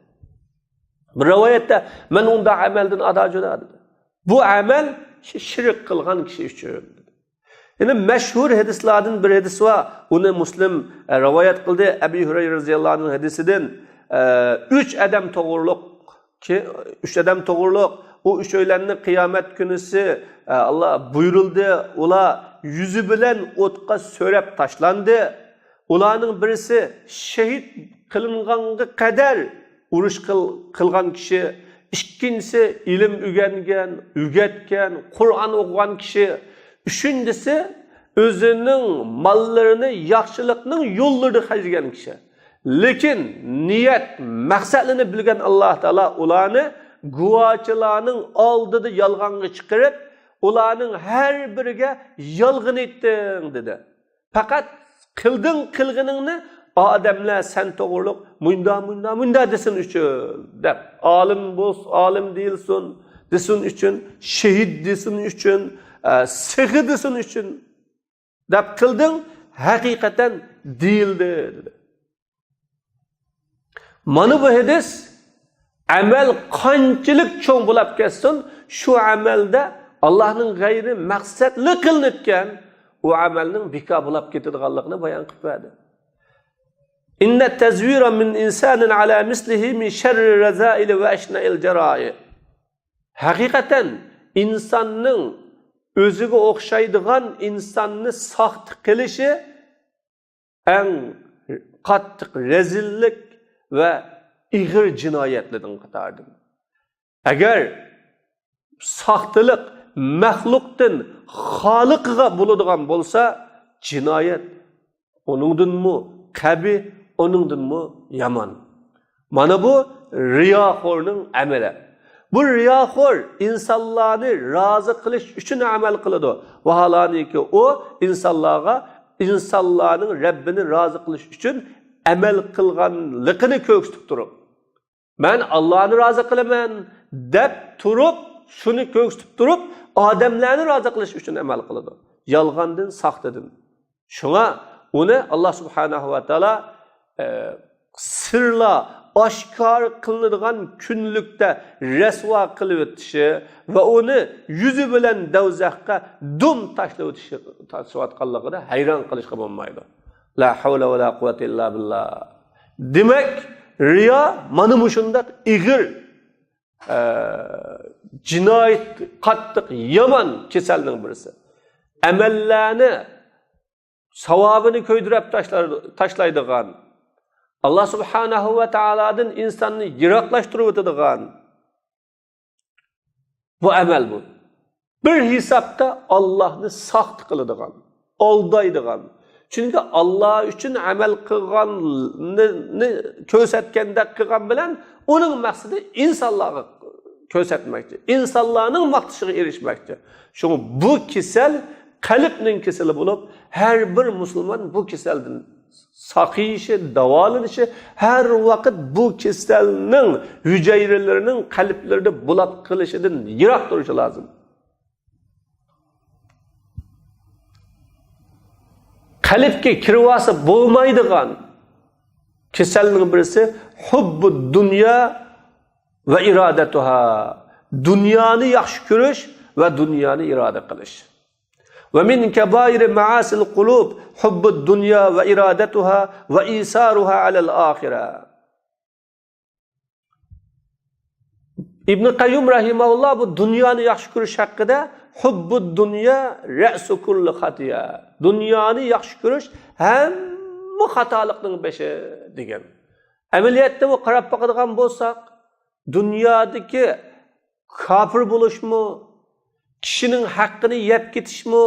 Bir rivayette men onda amelden ada juda dedi. Bu amel şirk kılgan kişi üçün. Yani meşhur hadislerden bir hadis var. Onu Müslim rivayet kıldı. Ebu Hureyre radıyallahu anh'ın hadisinden 3 adam toğurluk o 3 öğlenli kıyamet günüsü Allah buyuruldu. Ola yüzü bilen otqa sörep taşlandı. Ulanın birisi şehit kılınğanğı kadar uruş kılgan kişi. İkincisi ilim ügetken, Kur'an okuyan kişi. Üçüncüsü özünün mallarını yaxşılıkның yollarını harcayan kişi. Lekin niyet, maksatını bilgen Allah Teala ulanı guvaçılarının aldığı yalğanı çıkarıp ulanın her birine yalgın ettin dedi. Fakat kıldın kılgınını adamlar sen doğruluk munda desin üçün. Dep alim değilsin desin üçün, şehit desin üçün, sıgı desin üçün. Dep kıldın hakikaten değildi dedi. Mana bu hadis amel qanchalik çoğun bulab ketsin, şu amelde Allah'ın gayri maksatlı kılınıpken o amelinin bika bulab ketadiganligini bayon qilib berdi. İnne tezvira min insanin ala mislihi min şerri rezaili ve eşna'il cerai. Hakikaten insanın özüge okşaydıgan insanını saht kılışı en qattiq rezillik va ig'ir jinoyatlardan qatardir. Agar saxtalik maxluqdan xoliqqa bo'ladigan bo'lsa, jinoyat onundanmı qabi, onundanmı yaman. Mana bu riyoxorning amali. Bu riyoxor insonlarni rozi qilish uchun amal qiladi. Vaholaniki o insonlarning Rabbini rozi qilish uchun amal qilganligini ko'rsatib turib, men Allohni rozi qilaman deb turib, shuni ko'rsatib turib, odamlarni rozi qilish uchun amal qiladi. Yolg'ondan, saxtadan. Shunga uni Alloh subhanahu va taolo sirla oshkor qilinadigan kunlikda rasvo qilib o'tishi va uni yuzi bilan davzaxga dum tashlab o'tishi tasavvurotganligida hayron qilishga bo'lmaydi. La havla va la quvvata illa billah. Demak, riyo mana shunday ig'ir jinoyat, qattiq, yomon kasalning birisi. Amallarni savobini ko'ydirib tashlaydigan, Allah subhanahu va taoladan insonni yiroqlashtirib o'tadigan bu amal bu. Bir hisobda Allohni saxt qiladigan, aldaydigan. Chunki Alloh uchun amal qilganni ko'rsatganda qilgan bilan uning maqsadi insonlarga ko'rsatmoqchi, insonlarning maqtashiga erishmoqchi. Shunga bu kasal qalbning kasali bo'lib, har bir musulmon bu kasaldan saqiyişi, davalanishi her vakit bu kasalning hücrelerining qalblarida bulab qilishidan yiroq turishi lozim. Qalbga kirvasi bo'lmaydigan kasalning birisi hubbud dunya va iradatuha. Dunyoni yaxshi ko'rish va dunyoni iroda qilish. ومن كبائر معاصي القلوب حب الدنيا وإرادتها وإيثارها على الآخرة. İbn Qayyum rahimahullah bu dünyanı yaxshi ko'rish haqida hubbud dunya ra'su kulli xatiya. Dunyoni yaxshi ko'rish hamma xatolikning beshi degan. Amaliyotda bu qarab boqadigan bo'lsak, dunyodagi kafir bo'lishmi, kişinin hakkını yep ketişmi,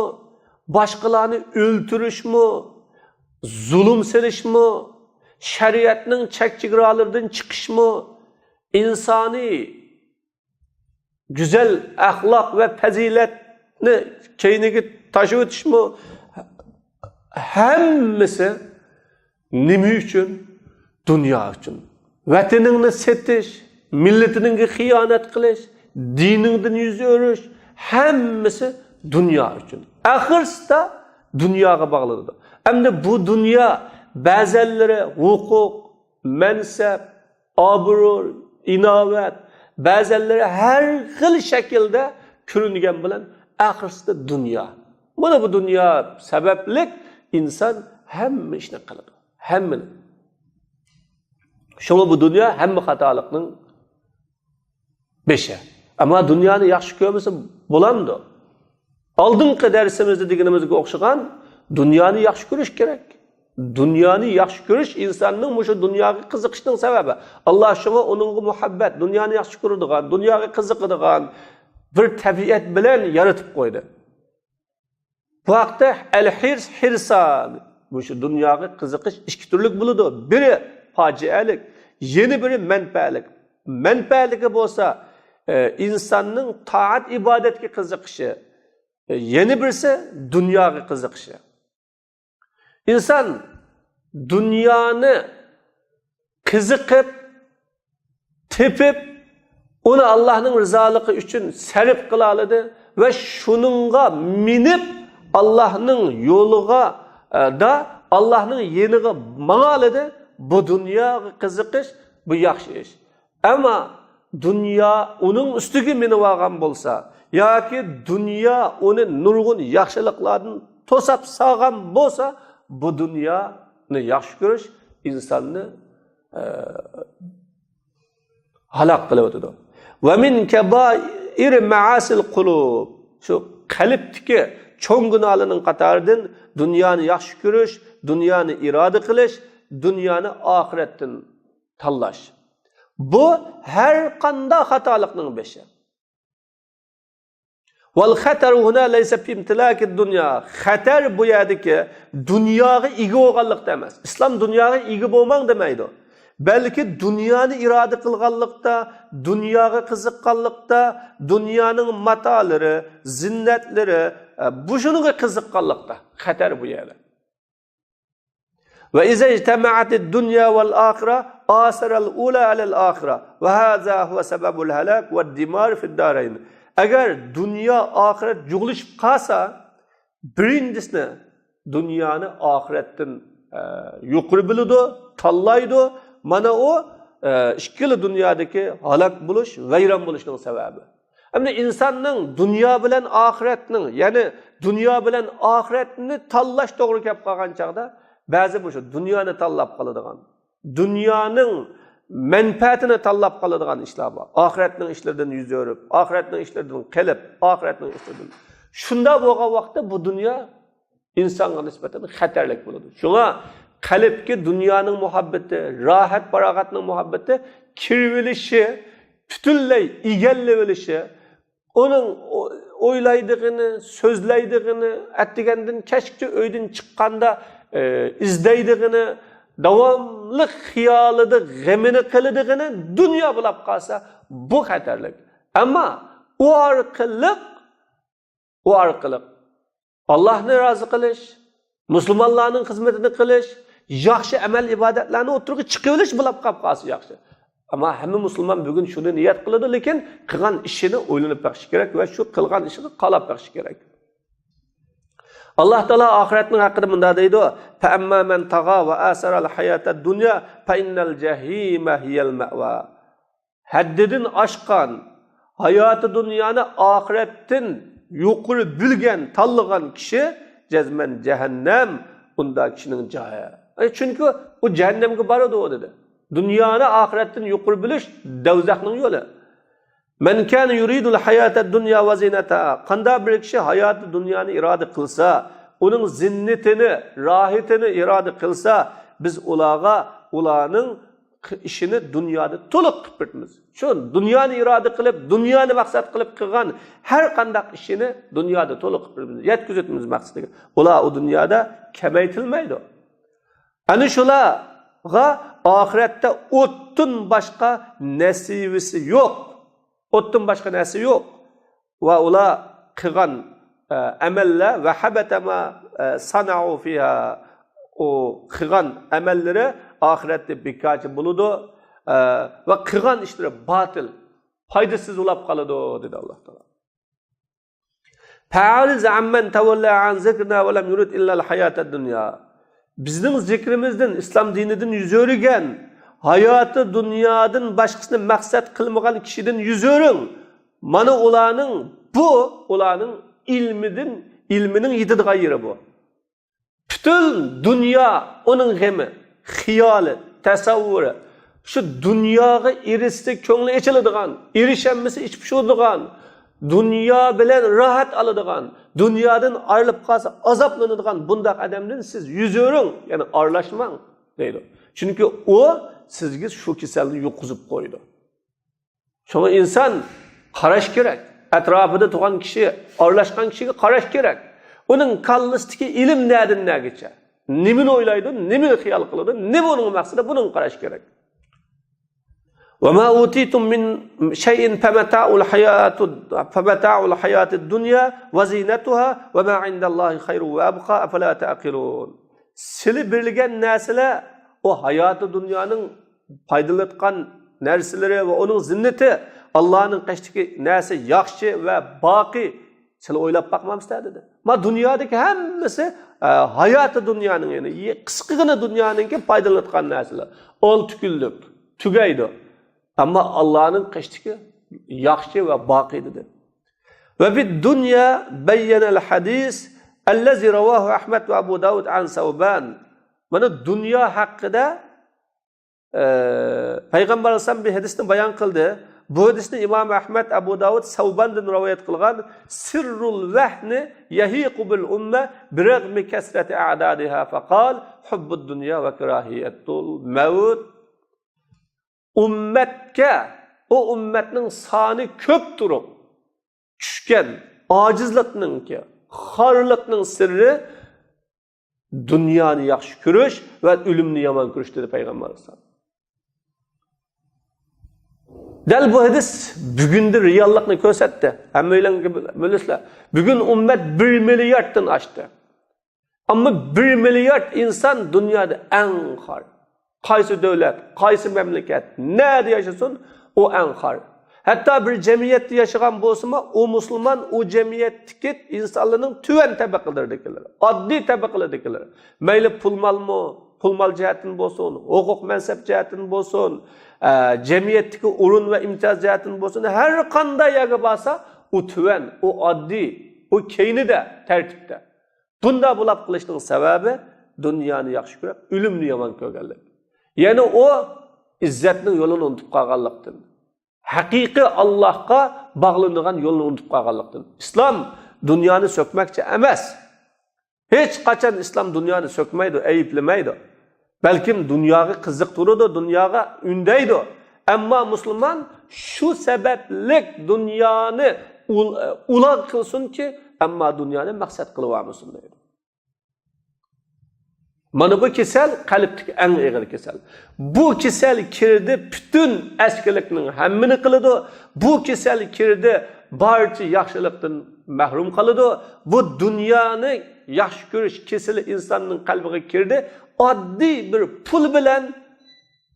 başkalarını öldürüşmü, zulüm selişmi, şeriatının çekçigralarından çıkışmı, insani güzel ahlak ve faziletini keynigi taşıp ötüşmü, hemmisi nimi üçün? Dünya üçün. Vatanını setiş, milletinin hıyanet kılış, dininden yüz örüş, hemmisi dünya üçün. Ahirda dünyaga bağlıdır. Hem de bu dünya bazıları hukuk, mensep, abrur, inavet, bazıları her xil şekilde körüngen bilen ahirda dünya. Buna bu dünya sebeplik insan hemme işine kılır. Hemmini. Şuna bu dünya hemme hatalıkның beşi. Ama dünyanı yaxshi ko'rmasa bo'lamdi. Oldingi darsimizda deganimizga o'xshagan dunyoni yaxshi ko'rish kerak. Dunyoni yaxshi ko'rish insonning o'sha dunyoga qiziqishining sababi. Alloh shunga uningga muhabbat, dunyoni yaxshi ko'radigan, dunyoga qiziqadigan bir tabiat bilan yaratib qo'ydi. Bu vaqtda al-hirs hirsan, o'sha dunyoga qiziqish ikki turlik bo'ladi. Biri fojialik, yana biri manfaatlik. Manfaatligi bo'lsa insanın taat ibadetki qiziqishi, yeni birisi dunyoga qiziqishi. İnsan dunyoni qiziqib, tepib, onu Allah'ın rızalығы üçün sarf qila oladi ve shuningga minib Allah'ın yo'liga da Allah'ın yeniga manga oladi. Bu dunyoga qiziqish bu yaxshi ish. Ama dünya onun üstüge minib olgan bo'lsa yoki dünya onu nurg'un yaxshiliklardan to'sab sağgan bo'lsa, bu dunyoni yaxshi ko'rish insonni halok qilib o'tadi. Va min kabair ma'asil qulub. Shu qalbdagi cho'ng gunohlarning qatoridan dunyoni yaxshi ko'rish, dunyoni iroda qilish, dünyani ahirettin tanlaş. Bu her qanda hatalıqның beşi. Wal xatar huna laysa fi imtilaki dunya. Xatar bu yerdeki dunyoga ega bo'lganlikda emas. Islom dunyoga ega bo'lmang demaydi. Belki dünyani irade qilganlikda, dunyoga qiziqqanlikda, dunyoning matolari, zinnatlari, bu shunga qiziqqanlikda xatar bu yerda. Ve iza ijtama'atid dunya wal akhirah asara al-ula ala al-akhirah ve hadha huwa sababul halak ve dimar fi'd darain. Agar dunyo oxirat jug'lishib qolsa, birinchisini dunyoni oxiratdan yuqori biladi, tanlaydi. Mana o ikkili dunyodagi halok bo'lish, vayron bo'lishning sababi. Endi insonning dunyo bilan oxiratning, ya'ni dunyo bilan oxiratni tanlash to'g'ri kelib qolgan chaqda, ba'zi bu shu dunyoni tanlab qoladigan, dunyoning menfaatini tanlab qoladigan ishlar bor. Oxiratning ishlaridan yuz o'rib, oxiratning ishlaridan qilib, oxiratning ishlaridan. Shunda bo'lgan vaqtda bu dunyo insonga nisbatan xatarlik bo'ladi. Shunga qalbga dunyoning muhabbati, rohat farog'atning muhabbati kirilishi, butunlay egallilishi, uning o'ylaydigini, so'zlaydigini, atdigandan kechki uydan chiqqanda izlaydigini, davomli xiyolida g'amini qiladiganini dunyo bilib qolsa, bu xatarlik. Ammo u orqali Allohni rozi qilish, musulmonlarning xizmatini qilish, yaxshi amal ibodatlarni o'tirib chiqilish bilib qolsa yaxshi. Ammo hamma musulmon bugun shuni niyat qiladi, lekin qilgan ishini o'ylanib baqish kerak va shu qilgan ishini qalab baqish kerak. Allah Taala oxiratning haqida bunda deydi: "Fa amma man tagha va asara al-hayatad dunya fa innal jahima hiyal ma'wa." Haddidan oshgan, hayoti dunyoni oxiratdan yuqori bilgan, tanlagan kishi jazman jahannam unda kishining joyi. Chunki u jahannamga boradi o dedi. Dunyoni oxiratdan yuqori bilish dovzaxning yo'li. Man kana yuridul hayatad dunya va zinataha. Qanday bir kishi hayoti dunyoni iroda qilsa, uning zinnatini, rohatini iroda qilsa, biz ularning ishini dunyoda to'liq qilib bitamiz. Shu dunyoni iroda qilib, dunyoni maqsad qilib qilgan har qanday ishini dunyoda to'liq qilib bitamiz. Yetkazamiz maqsadiga. Ular u dunyoda kamaytilmaydi. Ana shularga oxiratda o'tdan boshqa nasibisi yo'q. O'tdan boshqa narsa yo'q. Va ular qilgan amallar va habatama sana'u fiha, o qilgan amallari oxiratda bekorchi bo'ladi va qilgan ishlari batil, foydasiz bo'lib qoladi dedi Alloh taolo. Fa'aliz amman tawalla an zikrina va lam yurid illa al-hayatad dunya. Bizning zikrimizdan, islom dinidan yuz o'rgan, hayoti dunyodan boshqasini maqsad qilmagan kishidan yuz o'ring. Mana ularning ilmining yetadigan yeri bu. Bütün dünya onun g'ami, xiyoli, tasavvuri, shu dunyoga erishsa ko'ngli echiladigan, erishamasa ichib sho'digan, dunyo bilan rohat oladigan, dunyodan ayrilib qolsa azoblanadigan bunday odamdan siz yuz o'ring, ya'ni aralashmang deydi. Chunki u sizga shu kasalni yo'qizib qo'ydi. Shunga inson qarash kerak. Atrofida turgan kishi, aralashgan kishiga qarash kerak. Uning kallasidagi ilm nereden nagacha? Nimani o'ylaydi, nimani xiyol qiladi, nima uning maqsadi, buni qarash kerak. Va ma utitum min shay'in famata'ul hayatid dunya va zinatuha va ma 'indallohi khayru va abqa afala taqilun. Sizlar bilgan narsalar o hayoti dunyoning foydalangan narsalari va uning zinnati, Allohning qashdagi narsa yaxshi va boqiy. Sizlar o'ylab boqmamsizlar dedi. Ma dunyodagi hammasi hayoti dunyoning, ya'ni qisqagina dunyoninki foydalangan narsalar. 6 kunlik tugaydi. Ammo Allohning qashdagi yaxshi va boqiy dedi. Va bid dunya bayyana al-hadis allazi rawahu Ahmad va Abu Dawud an Sawban. Mana dunyo haqida Payg'ambar alayhisalom bir hadisni bayon qildi. Bu hadisni İmam Ahmed, Abu Davud, Savban'dan rivayet qilgan sirrul vahni yahiqu bil umma biragmi kasrati a'dadiha faqal hubbud dunya va kirahiyatul maut. Ummatga o ummatning soni ko'p turib tushgan ojizlikninki, xorlikning sirri dunyoni yaxshi ko'rish va o'limni yomon ko'rish dedi payg'ambar sollallohu. Dal bu hadis bugungi reallikni ko'rsatdi. Hammalarga bilasizlar. Bugun ummat 1 milliarddan oshdi. Ammo 1 milliard inson dunyoda eng xor. Qaysi davlat, qaysi mamlakat, nerede yaşasın o eng xor. Hatta bir cemiyette yaşayan bo'lsa, o musulmon, o cemiyetteki insanların tüven tabakalardakiler, adli tabakalardakiler. Mayli pul mal cihetin bo'lsin, hukuk mensep cihetin bo'lsin, cemiyetteki urun ve imtiyaz cihetin bo'lsin, her qanday yaga bo'lsa, o tüven, o adli, o keyni de tertipte. Bunda bulap qilishning sababi dunyoni yaxshi ko'rib, o'limni yomon ko'rganlik. Yani o izzetning yo'lini unutib qolganlikdan. Haqiqiy Allohga bog'langan yo'lni unutib qolganlikdan. İslam dunyoni so'kmoqchi emas. Hech qachon islom dunyoni so'kmaydi, ayiblamaydi. Balkim dunyoga qiziqtiradi, dunyoga undaydi. Ammo musulmon shu sabablik dunyoni ular qilsinki, ammo dunyoni maqsad qilib olmasin deydi. Mana bu kesel qalbdagi eng og'ir kesel. Bu kesel kirdi bütün eskilikning hammini qiladi. Bu kesel kirdi barcha yaxshilikdan mahrum qiladi. Bu dunyoni yaxshi ko'rish keseli insonning qalbiga kirdi. Oddiy bir pul bilan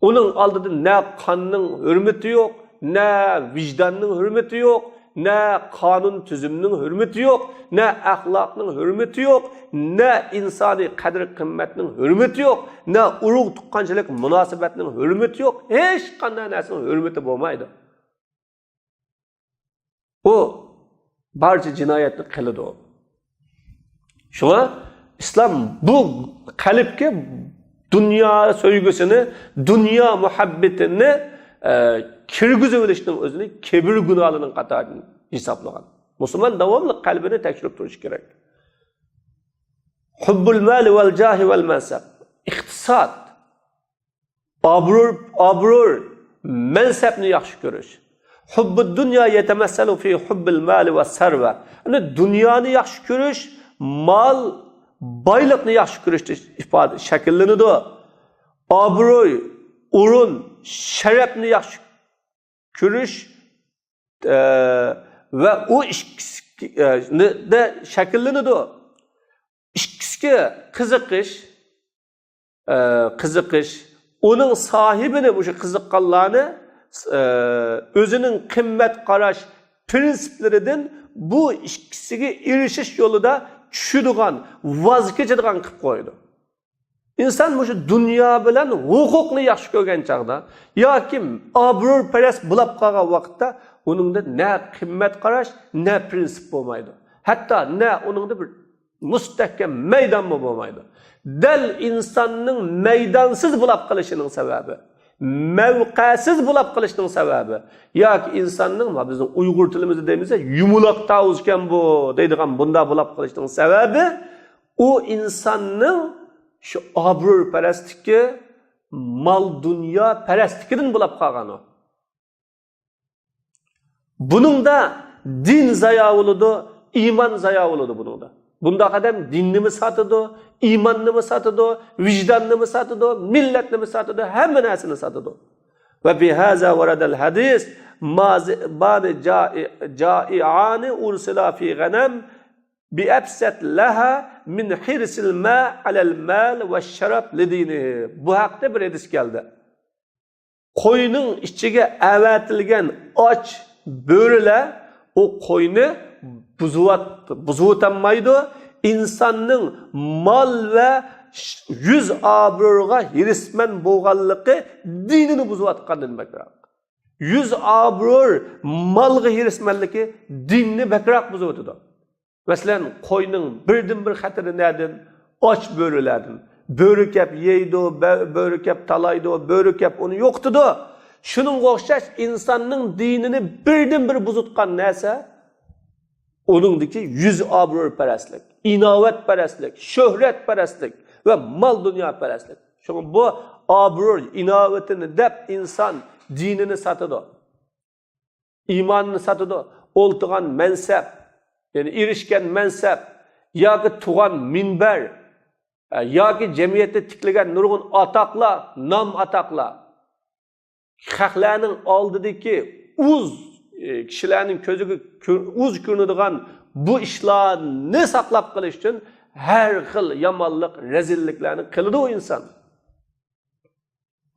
uning oldida ne qonning hurmati yo'q, ne vijdonning hurmati yo'q, ne kanun tüzümünün hürmeti yok, ne ahlakının hürmeti yok, ne insani kadir kıymetinin hürmeti yok, ne urug tuqqanchilik münasebetinin hürmeti yok. Hiç qanday narsaning hürmeti bo'lmaydi. O barcha jinoyatni qiladi o. Shuna İslam bu qalbga dünya so'ygusini, dünya muhabbetini kirgizib olishning o'zini kibr gunohining qatoridan hisoblagan. Musulmon davomli qalbini tekshirib turish kerak. Hubbul mal vel jahi vel mansab. İqtisod, obro', mansabni yaxshi ko'rish. Hubbud dunya yatamassalu fi hubbil mal va sarva. Ana dunyoni yaxshi ko'rish, mol, boylikni yaxshi ko'rishda ifoda shakllanadi. Obro', urun, sharafni yaxshi ko'rish ve o de shakllanadi. Ikkisiga qiziqish, onun sahibini bu qiziqqanlarni o'zining qimmat qarash prinsiplaridan bu ikkisiga erishish yo'lida tushadigan, voz kechadigan qilib qo'ydi. İnsan bu dünya bilen hukukni yaxshi ko'rgan chaqda yoki obro'parast bo'lib qolgan vaqtda uningda ne qimmat qarash, ne prinsip bo'lmaydi. Hatto ne uningda bir mustahkam maydon bo'lmaydi. Dal insonning maydonsiz bo'lib qolishining sababi, mavqasiz bo'lib qolishining sababi yoki insonning bizning Uyg'ur tilimizda deymiz, yumaloq tavuzkan bu deydigan bunda bo'lib qolishining sababi o insonning şu obro' parastligi, mal dünya parastligidan bo'lib qolgan o. Buningda din zayo bo'ladi, iymon zayo bo'ladi buningda. Bunda odam dinni sotadi, iymonni sotadi, vijdonni sotadi, millatni sotadi, hamma narsani sotadi. Va bi haza waradal hadis ba'd ja'i'ani ursila fi ghanam bi'absat laha min hirsil ma alal mal ve şarab lidinihi. Bu haqda bir hadis geldi. Qo'yning ichiga avatilgan och bo'rilar o qo'yni buzuvotmaydi. İnsanning mal ve yüz obro'ga hirisman bo'lganligi dinini buzuvotgandan bakroq. Yüz obro' malga hirismanligi dinni bakroq buzuvotdi. Mesela qo'yning birdan bir xatiri nereden? Och bo'rilardan. Bo'ri kep yeydi, bo'ri kep talaydi, bo'ri kep onu yo'qtidi. Şunun o'xshash insonning dinini birdan-bir buzutgan narsa onundaki yüz obro'parastlik, inovatparastlik, shuhratparastlik ve mal dunyo parastlik. Çünkü bu obro', inovatini deb inson dinini sotadi. İmanını sotadi. O'ltigan mansab, ya'ni erishgan mansab yoki tug'an minbar yoki jamiyatda tiklagan nurg'un atoqlar, nom atoqlar xalqlarning oldidagi kishilarning ko'ziga ko'rinadigan bu ishlarni saqlab qolish uchun har xil yomonlik, rezilliklarni qiladi u inson.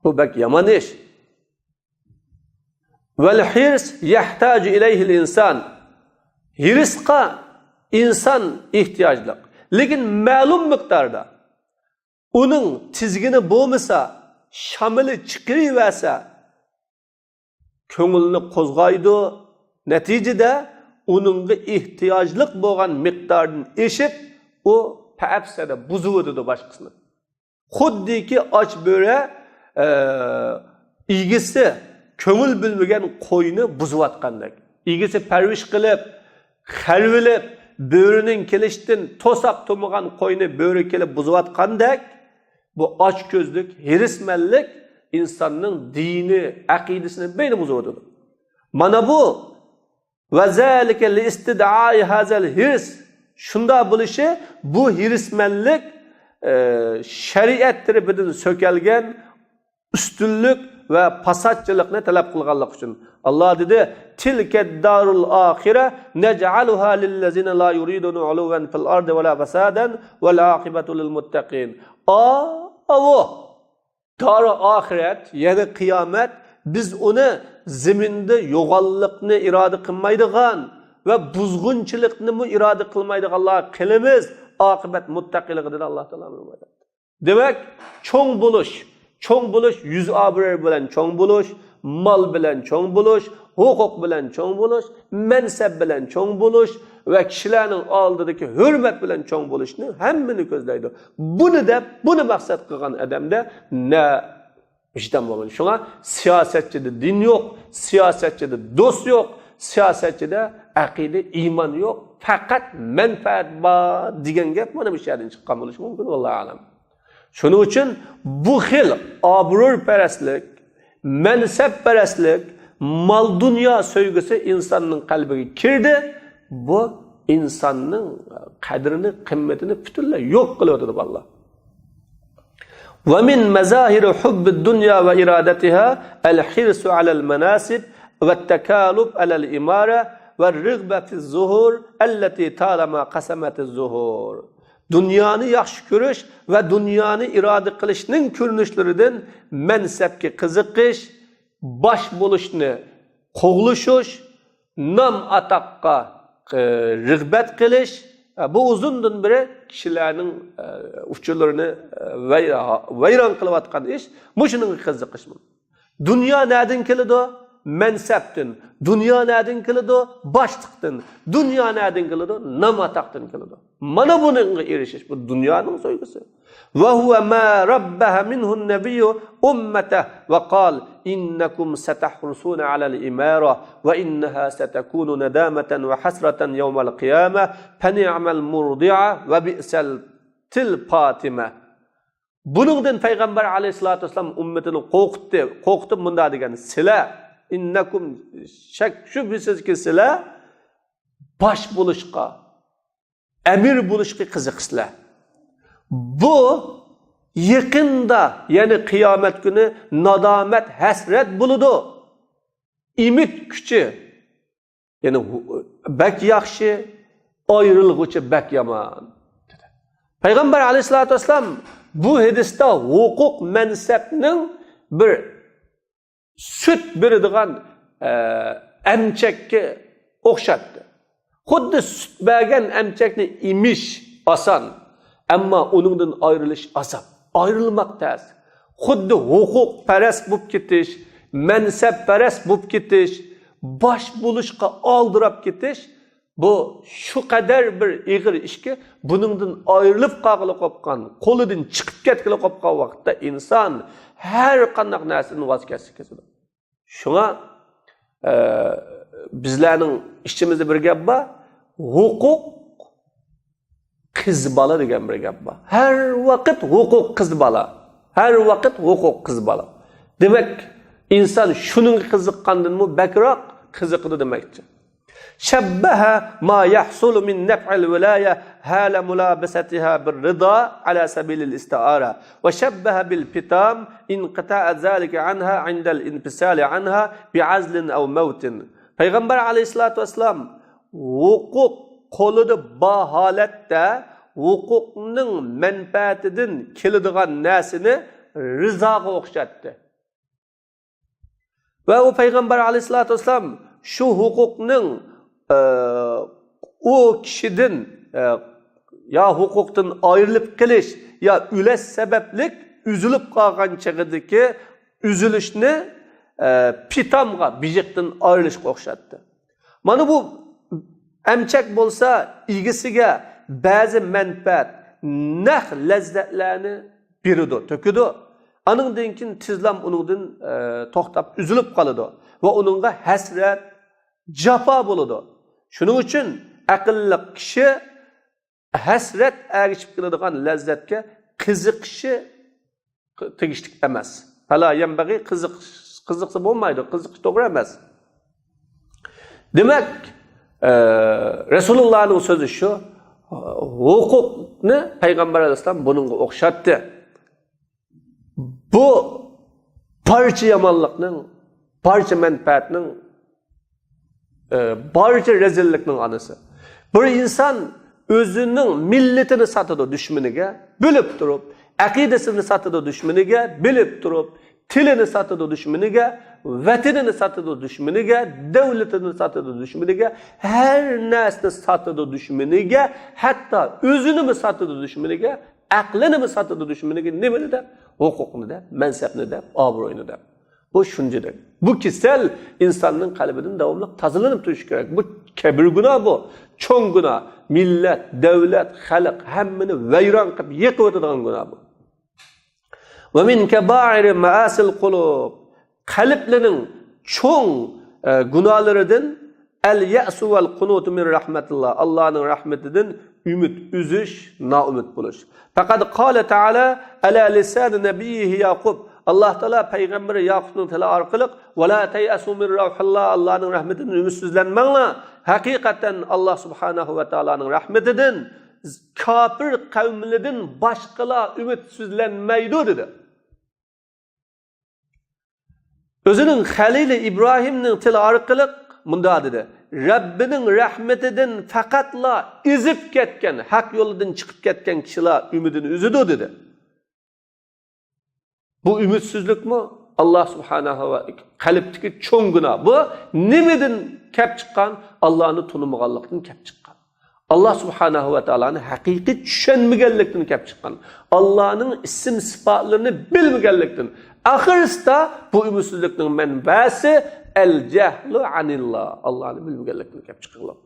Bu bak yomon ish. Vel hirs yahtaju ilayhi insan. Hirsqa inson ehtiyojli. Lekin ma'lum miqdorda uning tizgini bo'lmasa, shamili chiqiraversa, ko'ngilni qo'zg'aydi. Natijada uningga ehtiyojli bo'lgan miqdordan eshib, u ta'absada buzib o'tadi boshqasini. Xuddiki och bo'ra egisi ko'ngil bilmagan qo'yni buzayotgandek. Egisi parvish qilib, xarvilib, bo'rining kelishdan to'sab to'magan qo'yni bo'ri kelib buzayotgandek, bu och ko'zlik, hirismanlik insonning dini, aqidasini beyni buzib o'tadi. Mana bu vazalika li istidai hazal hirs shunda bo'lishi bu hirismanlik shariat tarafidan so'kalgan ustunlik ve pasatçılıkını talep kılganlık için. Allah dedi, tilke darul ahire nec'aluha lillezine la yuridunu uluven fil ardi ve la fasaden ve la akibetu lil muttaqin. O dar-ı ahiret, yani kıyamet, biz onu zeminde yoğallıkını irade kılmaydıgan ve buzgunçılıkını mı irade kılmaydıgan Allah'a kılımız, akibet muttaqiliği dedi Allah Teala. Demek, çoğun buluş. Çoğun buluş, yüz obro' bilan çoğun buluş, mal bilan çoğun buluş, hukuk bilan çoğun buluş, mensab bilan çoğun buluş ve kişilerin oldidagi hürmet bilan çoğun buluşni hammani ko'zlaydi. Bunu maksat qilgan adamda ne vicdan bo'lmaydi. Shunga siyosatchida din yo'q, siyosatchida do'st yo'q, siyosatchida aqida, iymon yo'q, faqat manfaat bor degan gap mana bu yerdan chiqqan bo'lishi mumkin, vallohu alam. Şunun için bu xil obro'parastlik, mansabparastlik, mal dünya sevgisi insanın kalbine kirdi. Bu insanın kadrini, kıymetini bütünle yok kılıyordu Allah. Ve min mezahiri hubbid dunya ve iradetiha el-hirsu alel menasib ve tekalub alel imara ve rıgbetiz zuhur elleti talama qasametiz zuhur. Dünyanı yaxshi ko'rish va dunyoni irada qilishning ko'rinishlaridan mansabga qiziqish, bosh bo'lishni qo'g'lishish, nom atoqqa rag'bat qilish, bu uzundan beri kishilarning uchurlarini vayron qilayotgan ish, mushuning qiziqish. Dunyo nereden keladi? Mansabdan. Dunyo nereden keladi? Boshliqdan. Dunyo nereden keladi? Nom atoqdan keladi. Mana bununla erişiş, bu dünyanın soygusu. Ve huve ma rabbaha minhun nebiyyu ummete ve kal innekum setahrusun alel imara ve inneha setekunu nedameten ve hasraten yevmel kıyame feni'mel murdi'a ve bi'sel tilpatime. Bunundan Peygamber aleyhissalatü vesselam ümmetini korkuttu bunda degen sila innekum şek şüphesiz ki sila baş buluşqa emir buluşqa qiziqsizlar. Bu yakında yani kıyamet günü nadamet, hasret buludu. Ümit küçü. Yani bek yaxşı, ayrılgıçı bek yaman. Peygamber aleyhissalatü vesselam bu hadiste hukuk mensepinin bir süt beradigan emçekki o'xshatdi. Xuddi süt bergan emchakni emish oson, ammo uningdan ayrilish oson. Ayrılmak tez. Xuddi huquq parast bo'lib ketish, mansab parast bo'lib ketish, bosh bo'lishga oldirab ketish, bu şu kadar bir ig'ir ishki, buningdan ayrılib qolib qolgan, qo'lidan chiqib ketgili qolgan vaqtda inson har qanday narsadan voz kechadi. Şuna bizlerning içimizde bir gap bor, hukuk qiz bola degan bir gap bor. Har vaqt hukuk qiz bola. Har vaqt hukuk qiz bola. Demek insan şunun qiziqqandan mu bakroq qiziqdi demekçi. Şebbeha ma yahsulu min nef'il wilaya hala mulabasatiha bir rida ala sabilil istiara ve şebbeha bil fitam inqita'a zalika anha indal infisali anha bi'azlin aw mautin. Peygamber aleyhissalatu vesselam hukuk qo'lida bor holatda hukukning manfaatidan keladigan narsani rizoga o'xshatdi. Ve o Peygamber aleyhissalatu vesselam şu hukukning o kişiden ya hukuktan ayrılıp kelish ya üles sebeplik üzülüp kalgan çağıdaki üzülüşünü pitamga bijikten ayrılışga o'xshatdi. Mana bu emçek bolsa ilgisiga bazı menfaat, nah lezzatlarni beridi, töküdi. Anından keyin tizlam uningdan to'xtab üzülüp qoladi va uningga hasrat, jafo bo'ladi. Shuning uchun aqlli kishi hasrat ergishib keladigan lazzatga qiziqishi tegishli emas. Hala yanbag'i qiziqsa bo'lmaydi, qiziqish to'g'ri emas. Demak, Resulullahning so'zi shu, hukukni Payg'ambar alayhisalom buningga o'xshatdi. Bu barcha yomonlikning, barcha manfaatning, barcha rezillikning anası. Bir insan özünün milletini satıdı düşmaniga, bilib turib, aqidasini satıdı düşmaniga, bilib turib, tilini satıdı düşmaniga, vatanini satıdı düşmaniga, davlatini satıdı düşmaniga, her narsani satıdı düşmaniga, hatta özünü mi satıdı düşmaniga, aqlini mi satıdı düşmaniga, nimani deb, hukukni deb, mansabni deb, obro'yini deb. Bu şuncudur. Bu kişisel insanın kalbinden devamlı tazelenip duruşu gerek. Bu kebir günah bu. Çoğun günah. Millet, devlet, halk hemmini veyran kıp yıkıp öteden günah bu. Ve min kebairi maasil kulub. Kalplerinin çoğun günahlarından el-ya'su vel kunutu min rahmetillah. Allah'ın rahmetinden ümit, üzüş, naumit buluş. Fakat kâle Teala ala lisan nebiyyihi Yakub. Allah Teala Peygamberi Yakub'un tili arqılık ve la teyasu min rahillah Allah'ın rahmetinden ümitsizlenmeğine hakikaten Allah Subhanahu ve Teala'nın rahmetinden kafir kavmlerden başkalar ümitsizlenmeydi dedi. Özünün Halil İbrahim'nin tili arqılık munda dedi. Rabbinin rahmetinden fakatla izip ketken, hak yolundan çıkıp ketken kişiler ümidini üzüdü dedi. Bu ümitsizlik mi? Allah Subhanahu ve kalpteki çoğun günah. Bu nimeden kep çıkan? Allah'ını tanımaganlıktan kep çıkan. Allah Subhanahu ve Teala'nın hakiki düşünmegenlikten kep çıkan. Allah'ın isim sıfatlarını bilmegenlikten. Ahirista bu ümitsizlikten menbası el-cehlu anillah. Allah'ını bilmegenlikten kep çıkanlık.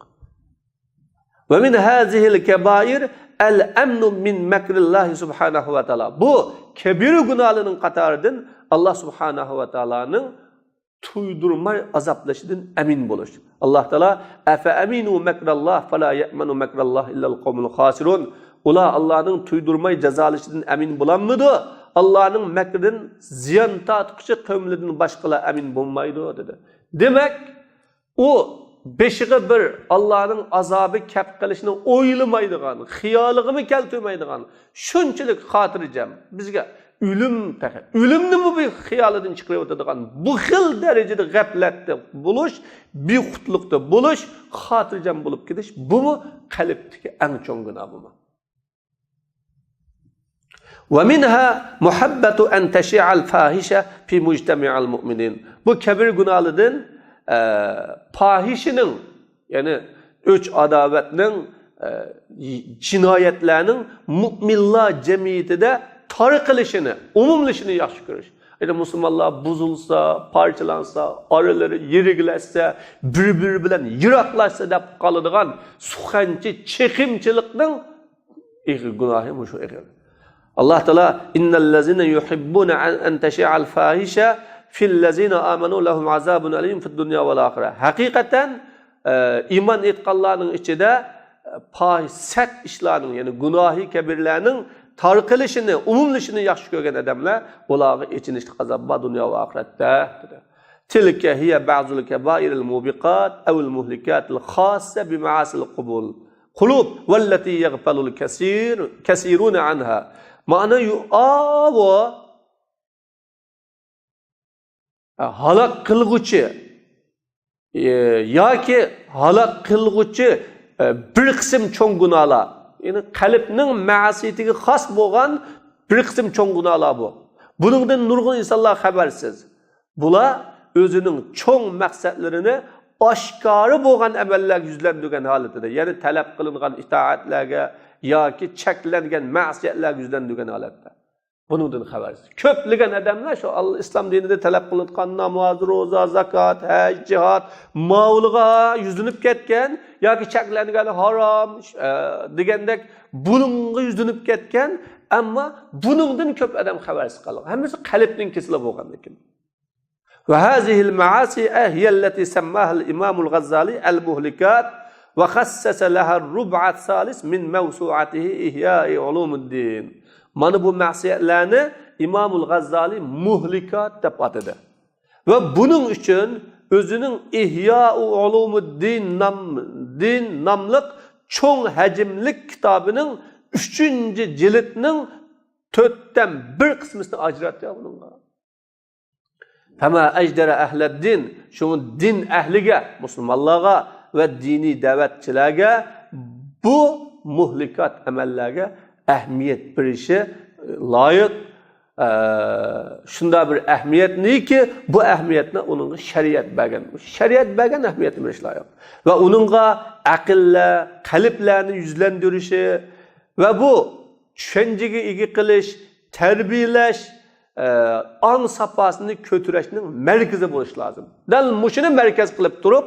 Ve min hazihil kebair el-emnu min mekrillahi subhanahu ve ta'ala. Bu kebir günahlarının katarıdan Allah subhanahu ve ta'ala'nın tuydurma azaplaşıdan emin buluş. Allah Teala efe eminu mekrallah fe la ye'menu mekrallah illa'l kavmul khasirun. Ula Allah'ın tuydurma cezalaşıdan emin bulanmadı. Allah'ın mekrinden ziyan tatqıcı kavmlerden başkalar emin bulmaydı dedi. Demek o beşiğe bir Allah'ın azabı kep kılışını oylamaydıgan, hiyalığımı keltirmeydigan, şunçilik hatırlayacağım. Bizge ölüm peki. Ölümni mi bir hiyalıdan çıkarıvatadıgan, bu hil derecede gaflette buluş, bir kutlukta buluş, hatırlayacağım bulup gidiş, bu mu kalpteki en çoğun günah bu mu? وَمِنْهَا مُحَبَّةُ أَنْ تَشِعَ الْفَاهِشَ فِي مُجْتَمِعَ الْمُؤْمِنِينَ. Bu kebir günahlıdan fahişinin yani üç adavetinin cinayetlerinin müminler cemiyetinde tarih kılışını, umumlaşını yaxşı görür. Yani Müslümanlar bozulsa, parçalansa, araları yerigileşse, birbiri bilen yiraklaşsa da kalıdığan suxançı, çekimçilikinin günahı muşu ehir. Allah Teala innellezine yuhibbuna en teşi'al fahisha fillezina amanu lahum azabun alim fid dunya vel ahire. Hakikaten iman etqanlarning ichida pay sat ishlarning, ya'ni gunohi kabirlarning tarqilishini, umumlashini yaxshi ko'rgan odamlar ularga ichinishli azob bor dunyo va oxiratda dedi. Tilka hiya ba'zul kaba'iril mubiqat awil muhlikatil khassa bi ma'asil qubul qulub wallati yaghfalul kasirun anha. Ma'na yu'awa halak qilg'uchi yoki halak qilg'uchi bir qism cho'ng gunohlar, ya'ni qalbning ma'siyatiga xos bo'lgan bir qism cho'ng gunohlar bu. Buningdan nurg'un insonlar xabarsiz. Bular o'zining cho'ng maqsadlarini oshkora bo'lgan amallarga yuzlantirgan holatida, ya'ni talab qilingan itoatlarga yoki cheklangan ma'siyatlarga yuzlantirgan holatda. Buningdan xabarsiz. Ko'pligan odamlar shu islom dinida talab qilingan namoz, roza, zakot, haj, jihad, mavluga yuzlanib ketgan yoki cheklangan harom degandek buningga yuzlanib ketgan, ammo buningdan ko'p odam xabarsiz qolgan. Hammasi qalbning kesili bo'lgandan keyin. وهذه المعاصي هي التي سماها الإمام الغزالي المهلكات وخصص لها الربع الثالث من موسوعته إحياء علوم الدين. Mana bu ma'siyatlarni İmamul G'azzali muhlikat deb atadi. Va buning uchun o'zining İhya'u Ulumuddin nomli cho'ng hajmli kitobining 3-jildning 4dan 1 qismini ajratdi bunga. Fama ajdara ahleddin, şu din ahliga, musulmonlarga va diniy da'vatchilarga bu muhlikat amallarga ahamiyat berishi loyiq. Shunda bir ahamiyatniki, bu ahamiyatni uningga shariat bergan. Shariat bergan ahamiyatni berish loyiq. Va uningga aqllar, qalblarni yuzlantirishi va bu tushunchaga ega qilish, tarbiyalash, ong safosini ko'tarishning markazi bo'lish lozim. Dal mushuni markaz qilib turib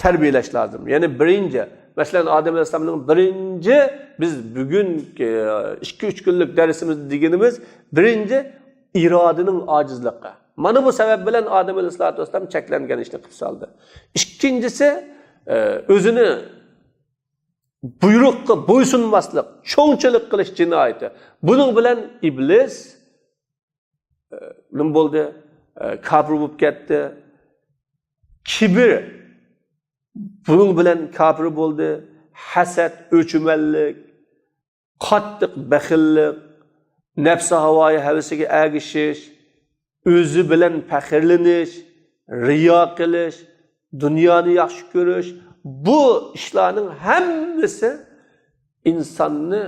tarbiyalash lozim. Ya'ni birinchi, masalan Odam alayhisolamning birinchi biz bugun 2-3 kunlik darsimizda deganimiz birinchi irodaning ojizligi. Mana bu sabab bilan Odam alayhisolam cheklangan ishni qilib soldi. Ikkinchisi o'zini buyruqqa bo'ysunmaslik, cho'ngchilik qilish jinoyati. Buning bilan iblis nima bo'ldi? Kafir bo'lib ketdi. Kibr buning bilan kafir bo'ldi. Hasad, o'chmanlik, qattiq baxillik, nafs havoyi havasiga ergishish, o'zi bilan faxrlanish, riyo qilish, dunyoni yaxshi ko'rish, bu ishlarning hammasi insonni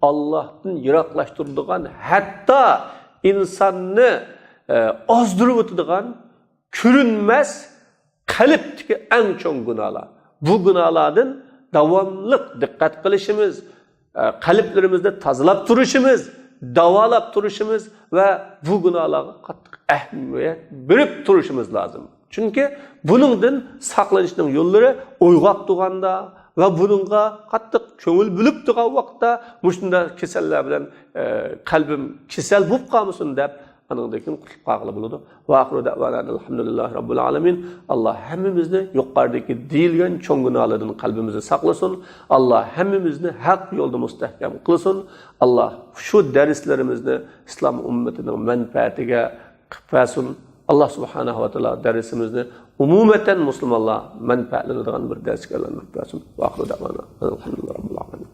Allohdan yiroqlashtiradigan, hatto insonni ozdirib o'tadigan ko'rinmas qalbdagi eng cho'ng gunohlar. Bu gunohlardan davomli diqqat qilishimiz, qalblarimizda tozalab turishimiz, davolab turishimiz va bu gunohlarga qattiq ahamiyat berib turishimiz lozim. Chunki buningdan saqlanishning yo'llari uyg'oq turganda va buningga qattiq ko'ngil bilib turgan vaqtda mushunda kasallar bilan qalbim kasal bo'lib qolmasin deb anandakin qutulib qolg'ili bo'ladi. Va axiru da'vana alhamdulillahi robbil alamin. Alloh hammamizni yuqoridagi deyilgan cho'ng gunohlardan qalbimizni saqlasin. Alloh hammamizni haq yo'lda mustahkam qilsin. Alloh shu darslarimizni islom ummatining manfaatiga qilsin. Allah subhanahu wa ta'ala dersimizni umumeten Müslümanlar menfaatlanadigan bir dersga aylantirib bersin. Va axiru da'vana alhamdulillahi robbil alamin.